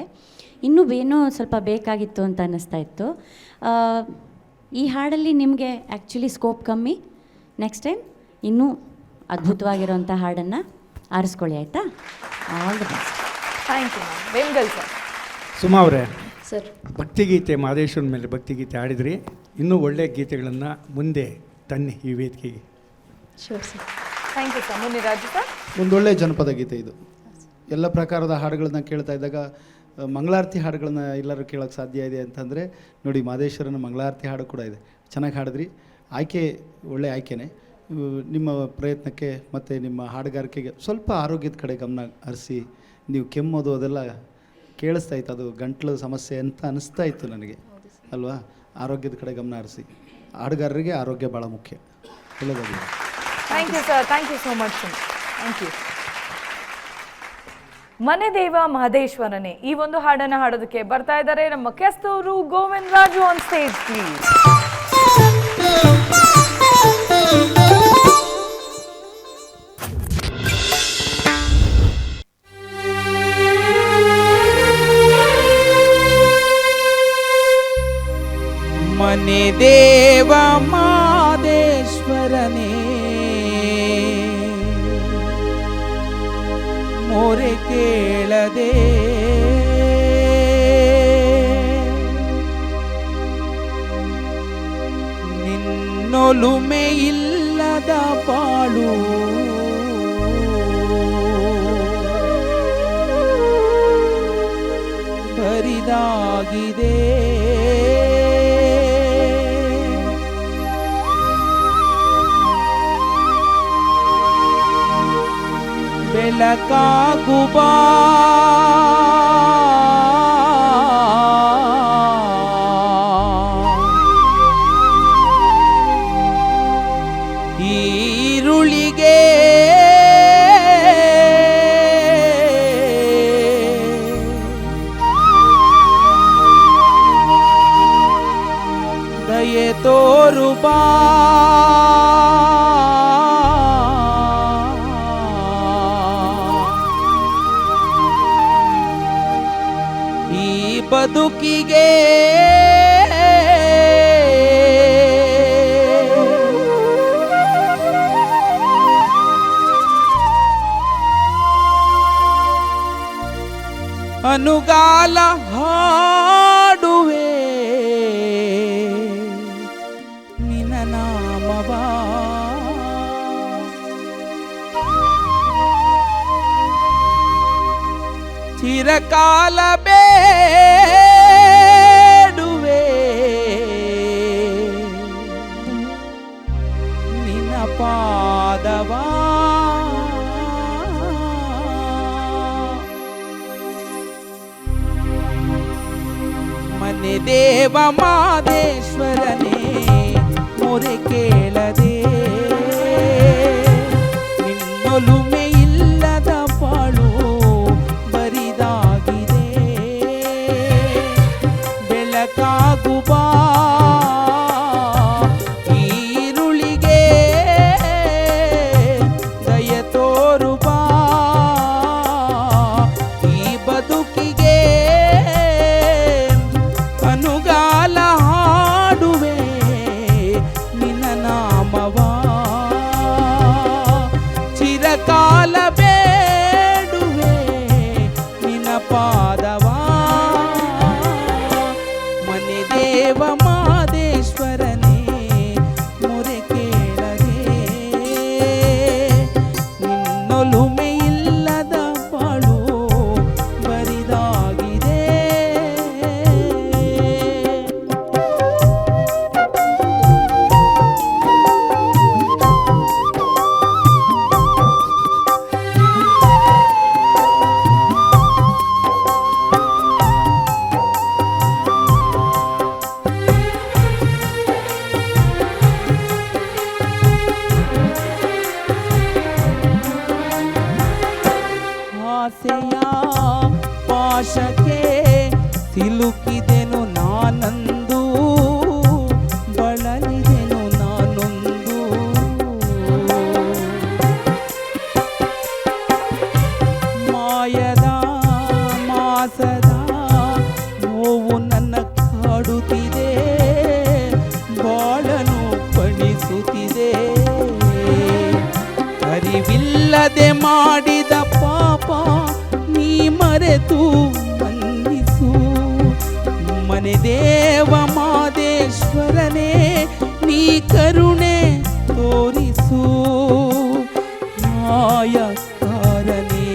ಇನ್ನೂ ಏನೋ ಸ್ವಲ್ಪ ಬೇಕಾಗಿತ್ತು ಅಂತ ಅನ್ನಿಸ್ತಾ ಇತ್ತು. ಈ ಹಾಡಲ್ಲಿ ನಿಮಗೆ ಆ್ಯಕ್ಚುಲಿ ಸ್ಕೋಪ್ ಕಮ್ಮಿ. ನೆಕ್ಸ್ಟ್ ಟೈಮ್ ಇನ್ನೂ ಅದ್ಭುತವಾಗಿರೋಂಥ ಹಾಡನ್ನು ಆರಿಸ್ಕೊಳ್ಳಿ, ಆಯಿತಾ? All the best. Thank you ma'am. Vengal sir. Suma ಅವರೇ, ಸರ್ ಭಕ್ತಿಗೀತೆ ಮಹದೇಶ್ವರನ ಮೇಲೆ ಭಕ್ತಿಗೀತೆ ಹಾಡಿದ್ರಿ. ಇನ್ನೂ ಒಳ್ಳೆಯ ಗೀತೆಗಳನ್ನು ಮುಂದೆ ತನ್ನಿ ಈ ವೇದಿಕೆಗೆ. Sure sir. Thank you sir. Muniraju sir. ಒಂದೊಳ್ಳೆ ಜನಪದ ಗೀತೆ ಇದು. ಎಲ್ಲ ಪ್ರಕಾರದ ಹಾಡುಗಳನ್ನ ಕೇಳ್ತಾ ಇದ್ದಾಗ ಮಂಗಳಾರತಿ ಹಾಡುಗಳನ್ನ ಎಲ್ಲರೂ ಕೇಳೋಕ್ಕೆ ಸಾಧ್ಯ ಇದೆ ಅಂತಂದರೆ ನೋಡಿ, ಮಹದೇಶ್ವರನ ಮಂಗಳಾರತಿ ಹಾಡು ಕೂಡ ಇದೆ. ಚೆನ್ನಾಗಿ ಹಾಡಿದ್ರಿ. ಆಯ್ಕೆ ಒಳ್ಳೆ ಆಯ್ಕೆನೇ. ನಿಮ್ಮ ಪ್ರಯತ್ನಕ್ಕೆ ಮತ್ತು ನಿಮ್ಮ ಹಾಡುಗಾರಿಕೆಗೆ ಸ್ವಲ್ಪ ಆರೋಗ್ಯದ ಕಡೆ ಗಮನ ಹರಿಸಿ. ನೀವು ಕೆಮ್ಮೋದು ಅದೆಲ್ಲ ಕೇಳಿಸ್ತಾ ಇತ್ತು, ಅದು ಗಂಟ್ಲು ಸಮಸ್ಯೆ ಅಂತ ಅನಿಸ್ತಾ ಇತ್ತು ನನಗೆ, ಅಲ್ವಾ? ಆರೋಗ್ಯದ ಕಡೆ ಗಮನ ಹರಿಸಿ. ಹಾಡುಗಾರರಿಗೆ ಆರೋಗ್ಯ ಭಾಳ ಮುಖ್ಯ. ಒಳ್ಳೆಯದಾಗಿದೆ. Thank you sir. Thank you so much. Thank you. ಮನೆ ದೇವ ಮಹದೇಶ್ವರನೇ ಈ ಒಂದು ಹಾಡನ್ನು ಹಾಡೋದಕ್ಕೆ ಬರ್ತಾ ಇದ್ದಾರೆ ನಮ್ಮ Kesturu Govinda Raju on stage please. ಮನೆ ದೇವ ಮಾದೇಶ್ವರನೇ ಮೊರೆ ಕೇಳದೆ ನಿನ್ನೊಲುಮೆ ಇಲ್ಲದ ಬಾಳು ಬರಿದಾಗಿದೆ. ಬೆಳಕಾಗು ಬಾ ಈರುಳಿಗೆ ದಯೆ ತೋರು ಬಾ ಈ ಬದುಕಿಗೆ ಅನುಗಾಲ ಹಾಡುವೆ ನಿನ್ನ ನಾಮವಾ ಚಿರಕಾಲ ಬೇಡುವೆ ನಿನ್ನ ಪಾದವಾ ಮನೆ ದೇವ ಮಾದೇಶ್ವರನೇ ಮೊರೆ ಕೇಳದೆ ನಿನ್ನೊಲುಮೆ ಇಲ್ಲದ ಬಾಳು ಬರಿದಾಗಿದೆ ಬೆಳಕಾಗು ಬಾ ಈರುಳಿಗೆ ದಯ ತೋರು ಬಾ ಈ ಬದುಕಿಗೆ ಅನುಗಾಲ ಹಾಡುವೆ ನಿನ್ನ ನಾಮವಾ ಚಿರಕಾಲ ಬೇಡುವೆ ನಿನ್ನ ಪಾದವಾ ಮನೆ ದೇವ ಮಾದೇಶ್ವರನೇ ಮೊರೆ ಕೇಳದೆ ನಿನ್ನೊಲುಮೆ ಇಲ್ಲದ ಬಾಳು ಬರಿದಾಗಿದೆ ಆಸೆಯ ಪಾಶಕ್ಕೆ ಸಿಲುಕಿದೆನು ನಾನಂದು ಬಳಲಿದೆನು ನಾನೊಂದು ಮಾಯದ ಮಾಸದ ನೋವು ನನ್ನ ಕಾಡುತ್ತಿದೆ ಬಾಳನು ಪಡಿಸುತ್ತಿದೆ ಅರಿವಿಲ್ಲದೆ ಮಾಡಿದ ಪಾಪ ನೀ ಮರೆತು ಮನ್ನಿಸು ಮನೆ ದೇವ ಮಾದೇಶ್ವರನೇ ನೀ ಕರುಣೆ ತೋರಿಸು ಮಾಯಕಾರನೇ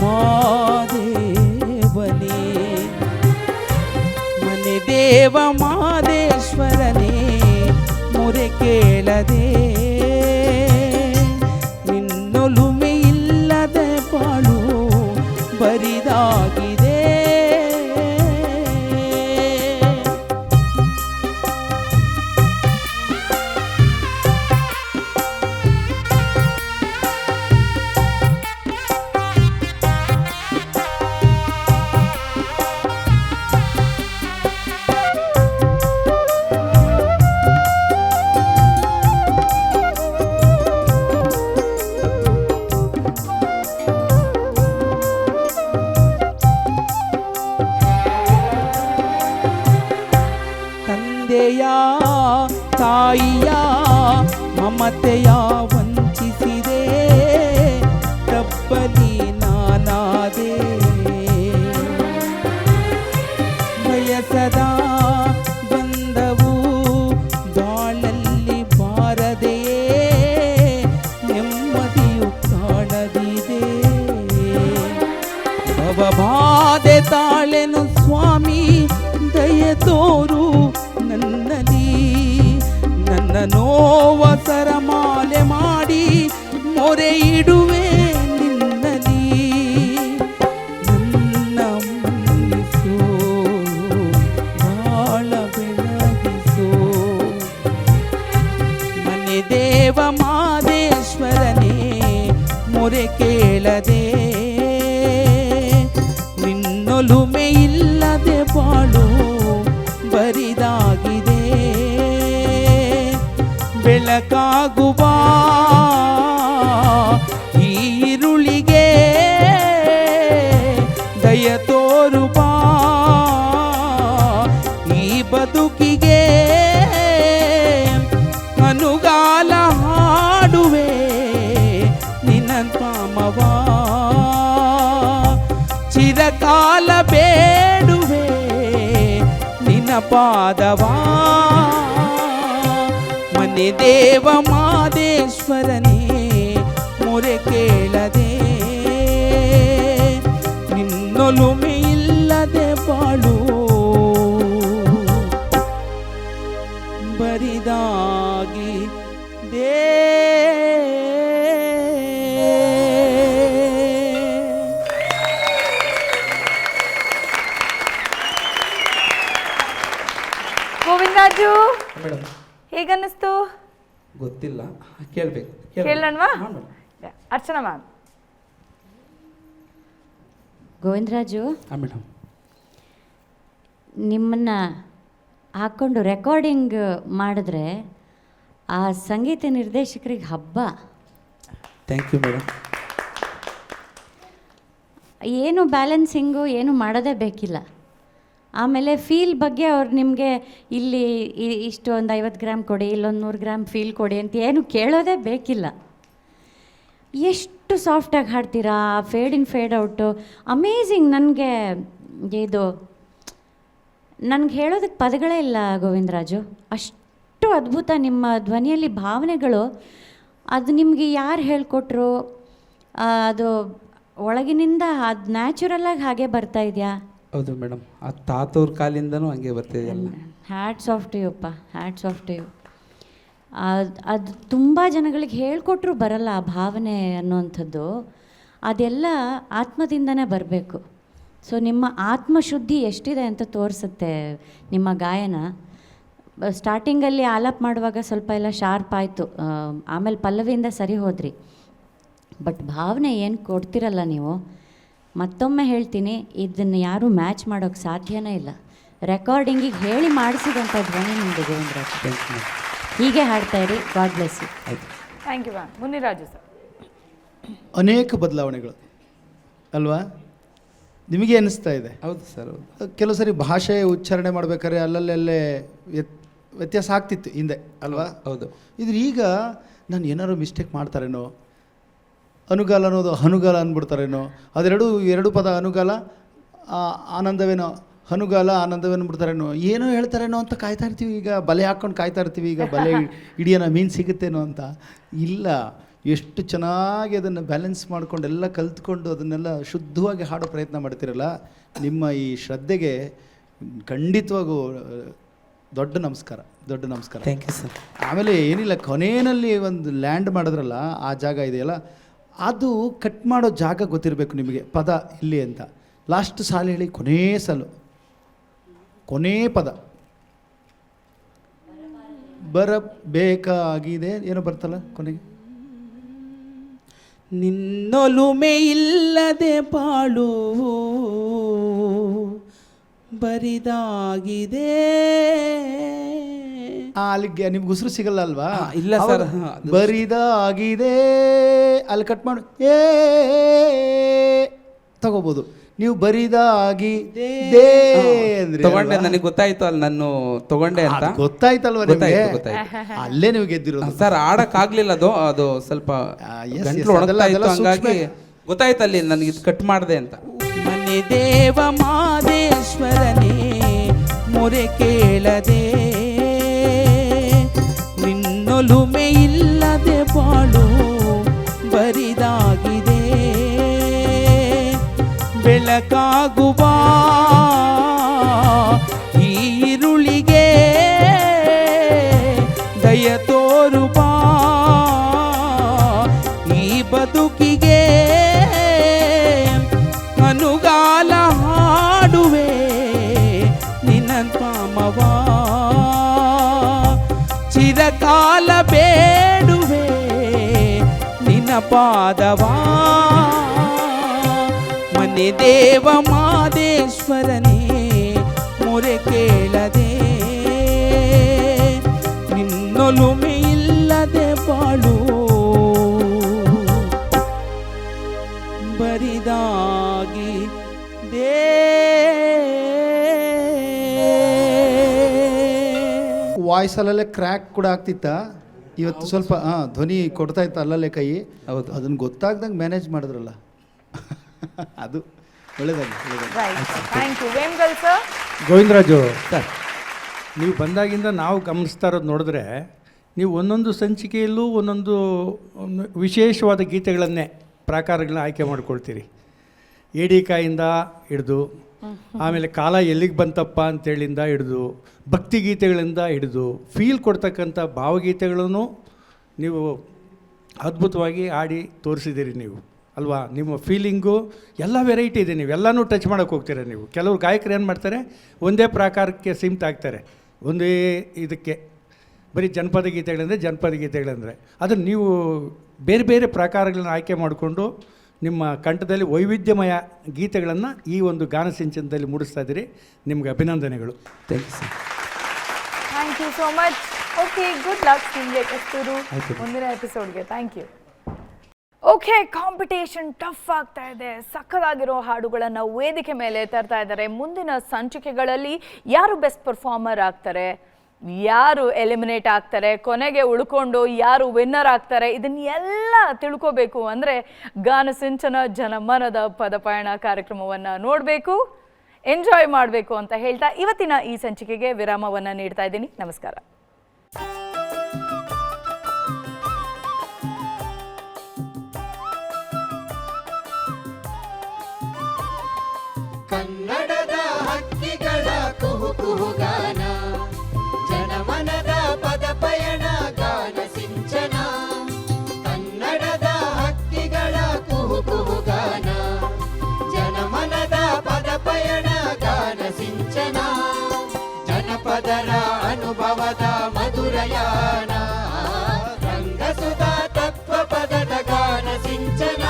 ಮಾದೇವನೇ ಮನೆ ದೇವ ಮಾದೇಶ್ವರನೇ ಮೊರೆ ಕೇಳದೆ ನಿನ್ನೊಲುಮೆ ಇಲ್ಲದೆ ಬಾಳು ಬರಿದಾಗಿದೆ ತಂದೆಯ ತಾಯಿಯ ಮಮತೆಯ ವಂಚಿಸಿದೆ ತಪ್ಪಲಿ ನಾನಾದೆ ಬಯಸದ ಬಂದವು ಬಾಳಲ್ಲಿ ಬಾರದೆಯೇ ನೆಮ್ಮದಿಯು ಕಾಣದಿದೆ ಭವಬಾಧೆ ತಾಳೆನು ಸ್ವಾಮಿ ದಯೆ ತೋರು ನನ್ನಲ್ಲಿ ನನ್ನ ನೋವ ಸರಮಾಲೆ ಮಾಡಿ ಮೊರೆ ಇಡುವೆ ಕೇಳದೆ ನಿನ್ನೊಲುಮೆ ಇಲ್ಲದೆ ಬಾಳು ಬರಿದಾಗಿದೆ ಬೆಳಕಾಗುವ ಈ ಈರುಳಿಗೆ ದಯ ತೋರು ಬಾ ಈ ಬದುಕಿಗೆ ಅನುಗಾಲ ಹಾಡುವೆ ನಿನ್ನ ನಾಮವ ಚಿರಕಾಲ ಬೇಡುವೆ ನಿನ್ನ ಪಾದವಾ ಮನೆ ದೇವ ಮಾದೇಶ್ವರನೇ ಮೊರೆ ಕೇಳದೆ ನಿನ್ನೊಲುಮೆ ಇಲ್ಲದೆ ಬಾಳು ಬರಿದಾಗಿ ದೇ ಗೋವಿಂದರಾಜು ಮೇಡಮ್ ಹೇಗನ್ನಿಸ್ತು? ಗೊತ್ತಿಲ್ಲ, ಕೇಳಬೇಕು. ಕೇಳೋಣವಾ? ಅರ್ಚನಾ ಮ್ಯಾಮ್. ಗೋವಿಂದರಾಜು, ಹಾಂ ಮೇಡಮ್. ನಿಮ್ಮನ್ನು ಹಾಕ್ಕೊಂಡು ರೆಕಾರ್ಡಿಂಗ್ ಮಾಡಿದ್ರೆ ಆ ಸಂಗೀತ ನಿರ್ದೇಶಕರಿಗೆ ಹಬ್ಬ. Thank you madam. ಏನು ಬ್ಯಾಲೆನ್ಸಿಂಗು ಏನು ಮಾಡೋದೇ ಬೇಕಿಲ್ಲ. ಆಮೇಲೆ ಫೀಲ್ ಬಗ್ಗೆ ಅವ್ರು ನಿಮಗೆ ಇಲ್ಲಿ ಇಷ್ಟು ಒಂದು 50 ಗ್ರಾಮ್ ಕೊಡಿ, ಇಲ್ಲೊಂದು 100 ಗ್ರಾಮ್ ಫೀಲ್ ಕೊಡಿ ಅಂತ ಏನು ಕೇಳೋದೇ ಬೇಕಿಲ್ಲ. ಎಷ್ಟು ಸಾಫ್ಟಾಗಿ ಹಾಡ್ತೀರಾ, fade in fade out amazing. ನನಗೆ ಇದು ನನಗೆ ಹೇಳೋದಕ್ಕೆ ಪದಗಳೇ ಇಲ್ಲ ಗೋವಿಂದರಾಜು, ಅಷ್ಟು ಅದ್ಭುತ ನಿಮ್ಮ ಧ್ವನಿಯಲ್ಲಿ ಭಾವನೆಗಳು. ಅದು ನಿಮಗೆ ಯಾರು ಹೇಳಿಕೊಟ್ರು? ಅದು ಒಳಗಿನಿಂದ ಅದು ನ್ಯಾಚುರಲಾಗಿ ಹಾಗೆ ಬರ್ತಾ ಇದೆಯಾ? ಹೌದು ಮೇಡಮ್, ಆ ತಾತವ್ರ ಕಾಲಿಂದನೂ ಹಂಗೆ ಬರ್ತಿದೆಯಲ್ಲ. ಹ್ಯಾಟ್ಸ್ ಆಫ್ ಟು ಯು ಅಪ್ಪ, ಹ್ಯಾಟ್ಸ್ ಆಫ್ ಟು ಯು. ಅದು ತುಂಬ ಜನಗಳಿಗೆ ಹೇಳ್ಕೊಟ್ರು ಬರಲ್ಲ ಆ ಭಾವನೆ ಅನ್ನೋವಂಥದ್ದು. ಅದೆಲ್ಲ ಆತ್ಮದಿಂದನೇ ಬರಬೇಕು. ಸೊ ನಿಮ್ಮ ಆತ್ಮಶುದ್ಧಿ ಎಷ್ಟಿದೆ ಅಂತ ತೋರಿಸುತ್ತೆ ನಿಮ್ಮ ಗಾಯನ. ಸ್ಟಾರ್ಟಿಂಗಲ್ಲಿ ಆಲಾಪ್ ಮಾಡುವಾಗ ಸ್ವಲ್ಪ ಎಲ್ಲ ಶಾರ್ಪ್ ಆಯಿತು, ಆಮೇಲೆ ಪಲ್ಲವಿಯಿಂದ ಸರಿ ಹೋದ್ರಿ. ಬಟ್ ಭಾವನೆ ಏನು ಕೊಡ್ತಿರಲ್ಲ ನೀವು, ಮತ್ತೊಮ್ಮೆ ಹೇಳ್ತೀನಿ, ಇದನ್ನು ಯಾರೂ ಮ್ಯಾಚ್ ಮಾಡೋಕ್ಕೆ ಸಾಧ್ಯನೇ ಇಲ್ಲ. ರೆಕಾರ್ಡಿಂಗಿಗೆ ಹೇಳಿ ಮಾಡಿಸಿದಂಥ ಧ್ವನಿ ನಿಮ್ಮದು ಗೋವಿಂದರಾಜ್. ಹೀಗೆ ಹಾಡ್ತಾ ಇರಿ. God bless you. Thank you ma'am. Muniraju sir. ಅನೇಕ ಬದಲಾವಣೆಗಳು ಅಲ್ವಾ? ನಿಮಗೆ ಅನ್ನಿಸ್ತಾ ಇದೆ? ಹೌದು ಸರ್, ಹೌದು. ಕೆಲವು ಸರಿ ಭಾಷೆ ಉಚ್ಚಾರಣೆ ಮಾಡ್ಬೇಕಾದ್ರೆ ಅಲ್ಲಲ್ಲೇ ವ್ಯತ್ಯಾಸ ಆಗ್ತಿತ್ತು ಹಿಂದೆ ಅಲ್ವಾ? ಹೌದು. ಇದ್ರ ಈಗ ನಾನು ಏನಾದ್ರು ಮಿಸ್ಟೇಕ್ ಮಾಡ್ತಾರೇನೋ, ಅನುಗಾಲ ಅನ್ನೋದು ಹನುಗಾಲ ಅಂದ್ಬಿಡ್ತಾರೇನೋ, ಎರಡು ಪದ ಅನುಗಾಲ ಆನಂದವೇನೋ, ಹನುಗಾಲ ಆನಂದವೇನೋ ಬಿಡ್ತಾರೇನೋ, ಏನೋ ಹೇಳ್ತಾರೇನೋ ಅಂತ ಕಾಯ್ತಾ ಇರ್ತೀವಿ. ಈಗ ಬಲೆ ಹಾಕ್ಕೊಂಡು ಕಾಯ್ತಾ ಇರ್ತೀವಿ, ಈಗ ಬಲೆ ಹಿಡಿಯೋಣ ಮೀನು ಸಿಗುತ್ತೇನೋ ಅಂತ. ಇಲ್ಲ, ಎಷ್ಟು ಚೆನ್ನಾಗಿ ಅದನ್ನು ಬ್ಯಾಲೆನ್ಸ್ ಮಾಡ್ಕೊಂಡು ಎಲ್ಲ ಕಲ್ತ್ಕೊಂಡು ಅದನ್ನೆಲ್ಲ ಶುದ್ಧವಾಗಿ ಹಾಡೋ ಪ್ರಯತ್ನ ಮಾಡ್ತಿರಲ್ಲ, ನಿಮ್ಮ ಈ ಶ್ರದ್ಧೆಗೆ ಖಂಡಿತವಾಗೂ ದೊಡ್ಡ ನಮಸ್ಕಾರ, ದೊಡ್ಡ ನಮಸ್ಕಾರ. Thank you sir. ಆಮೇಲೆ ಏನಿಲ್ಲ, ಕೊನೆಯಲ್ಲಿ ಒಂದು ಲ್ಯಾಂಡ್ ಮಾಡಿದ್ರಲ್ಲ ಆ ಜಾಗ ಇದೆಯಲ್ಲ, ಅದು ಕಟ್ ಮಾಡೋ ಜಾಗ ಗೊತ್ತಿರಬೇಕು ನಿಮಗೆ, ಪದ ಇಲ್ಲಿ ಅಂತ. ಲಾಸ್ಟ್ ಸಾಲು ಹೇಳಿ, ಕೊನೇ ಪದ ಬರಬೇಕಾಗಿದೆ ಏನೋ ಬರ್ತಲ್ಲ ಕೊನೆಗೆ. ನಿನ್ನೊಲುಮೆ ಇಲ್ಲದೆ ಬಾಳು ಬರಿದಾಗಿದೆ. ಅಲ್ಲಿಗೆ ನಿಮ್ಗೆ ಉಸಿರು ಸಿಗಲ್ಲ ಅಲ್ವಾ? ಇಲ್ಲ ಸರ್, ಬರಿದಾಗಿದೆ ಅಲ್ಲಿ ಕಟ್ ಮಾಡು ತಗೋಬೋದು ನೀವು. ಬರಿದಾಗಿ ತಗೊಂಡೆ, ನನಗೆ ಗೊತ್ತಾಯ್ತು ಅಲ್ಲಿ ನಾನು ತಗೊಂಡೆ ಅಂತ. ಗೊತ್ತಾಯ್ತಲ್ವ ನಿಮಗೆ? ಅಲ್ಲೇ ನೀವು ಗೆದ್ದಿರೋದು ಸರ್. ಆಡಕ್ ಆಗ್ಲಿಲ್ಲ, ಅದು ಸ್ವಲ್ಪ ಗಂಟ್ಲು ಒಣಗ್ತಾ ಇತ್ತು, ಹಂಗಾಗಿ ಗೊತ್ತಾಯ್ತು ಅಲ್ಲಿ ನನಗೆ ಇದು ಕಟ್ ಮಾಡಿದೆ ಅಂತ. ಮನೆ ದೇವ ಮಾದೇಶ್ವರನೇ ಮೊರೆ ಕೇಳದೆ ನಿನ್ನೊಲುಮೆ ಇಲ್ಲದೆ ಬಾಳು ಬರಿದಾಗಿದೆ ಬೆಳಕಾಗುವ ಈ ಈರುಳಿಗೆ ದಯ ತೋರು ಬಾ ಈ ಬದುಕಿಗೆ ಅನುಗಾಲ ಹಾಡುವೆ ನಿನ್ನ ನಾಮವ ಚಿರಕಾಲ ಬೇಡುವೆ ನಿನ್ನ ಪಾದವಾ ಮನೆ ದೇವ ಮಾದೇಶ್ವರನೇ ಮೊರೆ ಕೇಳದೆ ನಿನ್ನೊಲುಮೆ ಇಲ್ಲದೆ ಬಾಳು ಬರಿದಾಗಿ ವಾಯ್ಸಲ್ಲೇ ಕ್ರ್ಯಾಕ್ ಕೂಡ ಆಗ್ತಿತ್ತಾ ಇವತ್ತು ಸ್ವಲ್ಪ ಧ್ವನಿ ಕೊಡ್ತಾ ಇತ್ತು ಅಲ್ಲಲ್ಲೇ ಕೈ. ಹೌದು. ಅದನ್ನು ಗೊತ್ತಾಗ್ದಂಗೆ ಮ್ಯಾನೇಜ್ ಮಾಡಿದ್ರಲ್ಲ ಅದು ಒಳ್ಳೇದಾಗಿ thank you. Vemgal sir. Govindaraju sir, ನೀವು ಬಂದಾಗಿಂದ ನಾವು ಗಮನಿಸ್ತಾ ಇರೋದು ನೋಡಿದ್ರೆ ನೀವು ಒಂದೊಂದು ಸಂಚಿಕೆಯಲ್ಲೂ ಒಂದೊಂದು ವಿಶೇಷವಾದ ಗೀತೆಗಳನ್ನೇ ಪ್ರಾಕಾರಗಳನ್ನ ಆಯ್ಕೆ ಮಾಡ್ಕೊಳ್ತೀರಿ. ಏಡಿಕಾಯಿಂದ ಹಿಡಿದು, ಆಮೇಲೆ ಕಾಲ ಎಲ್ಲಿಗೆ ಬಂತಪ್ಪ ಅಂತೇಳಿಂದ ಹಿಡಿದು, ಭಕ್ತಿಗೀತೆಗಳಿಂದ ಹಿಡಿದು, ಫೀಲ್ ಕೊಡ್ತಕ್ಕಂಥ ಭಾವಗೀತೆಗಳನ್ನು ನೀವು ಅದ್ಭುತವಾಗಿ ಆಡಿ ತೋರಿಸಿದ್ದೀರಿ ನೀವು ಅಲ್ವಾ. ನಿಮ್ಮ ಫೀಲಿಂಗು ಎಲ್ಲ ವೆರೈಟಿ ಇದೆ, ನೀವೆಲ್ಲನೂ ಟಚ್ ಮಾಡೋಕ್ಕೆ ಹೋಗ್ತೀರ ನೀವು. ಕೆಲವರು ಗಾಯಕರು ಏನು ಮಾಡ್ತಾರೆ, ಒಂದೇ ಪ್ರಾಕಾರಕ್ಕೆ ಸೀಮಿತ ಆಗ್ತಾರೆ, ಒಂದೇ ಇದಕ್ಕೆ ಬರೀ ಜನಪದ ಗೀತೆಗಳಂದರೆ ಅದನ್ನು ನೀವು ಬೇರೆ ಬೇರೆ ಪ್ರಾಕಾರಗಳನ್ನ ಆಯ್ಕೆ ಮಾಡಿಕೊಂಡು ನಿಮ್ಮ ಕಂಠದಲ್ಲಿ ವೈವಿಧ್ಯಮಯ ಗೀತೆಗಳನ್ನು ಈ ಒಂದು ಗಾನ ಸಿಂಚನದಲ್ಲಿ ಮೂಡಿಸ್ತಾ ಇದ್ದೀರಿ. ನಿಮ್ಗೆ ಅಭಿನಂದನೆಗಳು. Thank you sir. Thank you so much. Okay, good luck ನಿಮಗೆ ಕಸ್ತೂರು ಮುಂದಿನ ಎಪಿಸೋಡ್ಗೆ. Thank you. Okay, competition tough ಆಗ್ತಾ ಇದೆ. ಸಕ್ಕತ್ತಾಗಿರೋ ಹಾಡುಗಳನ್ನು ವೇದಿಕೆ ಮೇಲೆ ತರ್ತಾ ಇದ್ದಾರೆ. ಮುಂದಿನ ಸಂಚಿಕೆಗಳಲ್ಲಿ ಯಾರು ಬೆಸ್ಟ್ ಪರ್ಫಾರ್ಮರ್ ಆಗ್ತಾರೆ, ಯಾರು ಎಲಿಮಿನೇಟ್ ಆಗ್ತಾರೆ, ಕೊನೆಗೆ ಉಳ್ಕೊಂಡು ಯಾರು ವಿನ್ನರ್ ಆಗ್ತಾರೆ, ಇದನ್ನೆಲ್ಲ ತಿಳ್ಕೋಬೇಕು ಅಂದರೆ ಗಾನಸಿಂಚನ ಜನಮನದ ಪದಪಯಣ ಕಾರ್ಯಕ್ರಮವನ್ನು ನೋಡಬೇಕು, ಎಂಜಾಯ್ ಮಾಡಬೇಕು ಅಂತ ಹೇಳ್ತಾ ಇವತ್ತಿನ ಈ ಸಂಚಿಕೆಗೆ ವಿರಾಮವನ್ನು ನೀಡ್ತಾ ಇದ್ದೀನಿ. ನಮಸ್ಕಾರ. ಕನ್ನಡದ ಹಕ್ಕಿಗಳ ಕುಹು ಕುಹುಗಾನ, ಜನಮನದ ಪದಪಯಣ ಗಾನ ಸಿಂಚನ. ಕನ್ನಡದ ಹಕ್ಕಿಗಳ ಕುಹು ಕುಹುಗಾನ, ಜನಮನದ ಪದಪಯಣ ಗಾನ ಸಿಂಚನ. ಜನಪದರ ಅನುಭವದ ಮಧುರಯಾನ, ರಂಗಸುಧಾ ತತ್ವ ಪದದ ಗಾನ ಸಿಂಚನ.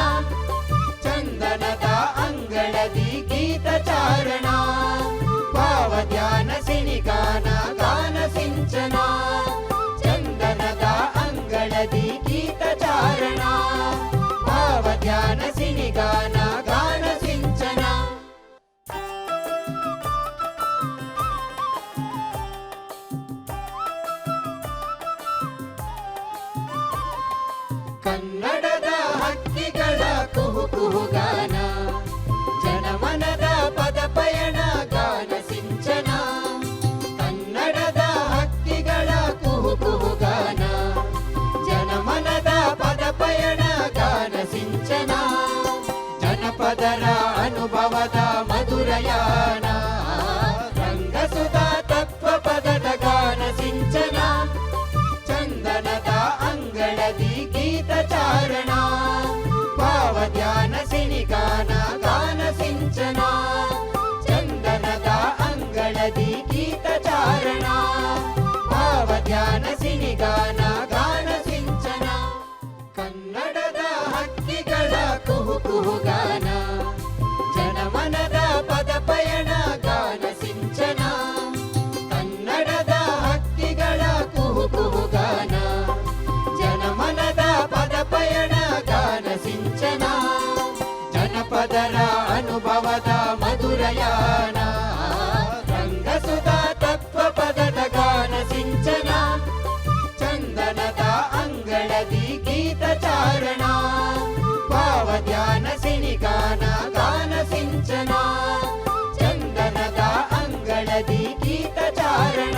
ಚಂದನದ ಅಂಗಳದಿ ಗೀತ ಚಾರಣ, ಭಾವಧ್ಯಾನ ಸಿನಿಗಾನ ಗಾನ ಸಿಂಚನ. ಚಂದನದ ಅಂಗಳದಿ ಗೀತ ಚಾರಣ, ಭಾವಧ್ಯಾನ ಸಿನಿಗಾನ ಗಾನ ಸಿಂಚನ. ಕನ್ನಡದ ಹಕ್ಕಿಗಳ ಕುಹು ಕುಹುಗಾನ, ಜನಮನದ ಪದಪಯಣ ಗಾನ ಸಿಂಚನ. ಕನ್ನಡದ ಹಕ್ಕಿಗಳ ಕುಹು ಕುಹುಗಾನ, ಜನಮನದ ಪದಪಯಣ ಗಾನ ಸಿಂಚನ. ಜನಪದರ ಅನುಭವದ ಮಧುರಯಾನ, ರಂಗಸುಧಾ ತತ್ವ ಪದದ ಗಾನ ಸಿಂಚನ. ಚಂದನದ ಅಂಗಳದಿ ಗೀತ ಚಾರಣ, ಭಾವಧ್ಯಾನ ಸಿನಿಗಾನ ಗಾನ ಸಿಂಚನ. ಚಂದನದ ಅಂಗಳದಿ ಗೀತ ಚಾರಣ, ಭಾವಧ್ಯಾನ ಸಿನಿಗಾನ ಗಾನ ಸಿಂಚನ. ಕನ್ನಡದ ಹಕ್ಕಿಗಳ ಕುಹು ಕುಹುಗಾನ, ಜನಮನದ ಪದಪಯಣ ಗಾನ ಸಿಂಚನ. ಕನ್ನಡದ ಹಕ್ಕಿಗಳ ಕುಹು ಕುಹುಗಾನ, ಜನಮನದ ಪದಪಯಣ ಗಾನ ಸಿಂಚನ. ಜನಪದರ ಅನುಭವದ ಮಧುರಯಾನ, ರಂಗಸುಧಾ ತತ್ವ ಪದದ ಗಾನ ಸಿಂಚನ. ಚಂದನದ ಅಂಗಳದಿ ಗೀತ ಚಾರಣ, ಭಾವಧ್ಯಾನ ಸಿನಿಗಾನ ಗಾನ ಸಿಂಚನ. ಚಂದನದ ಅಂಗಳದಿ ಗೀತ ಚಾರಣ,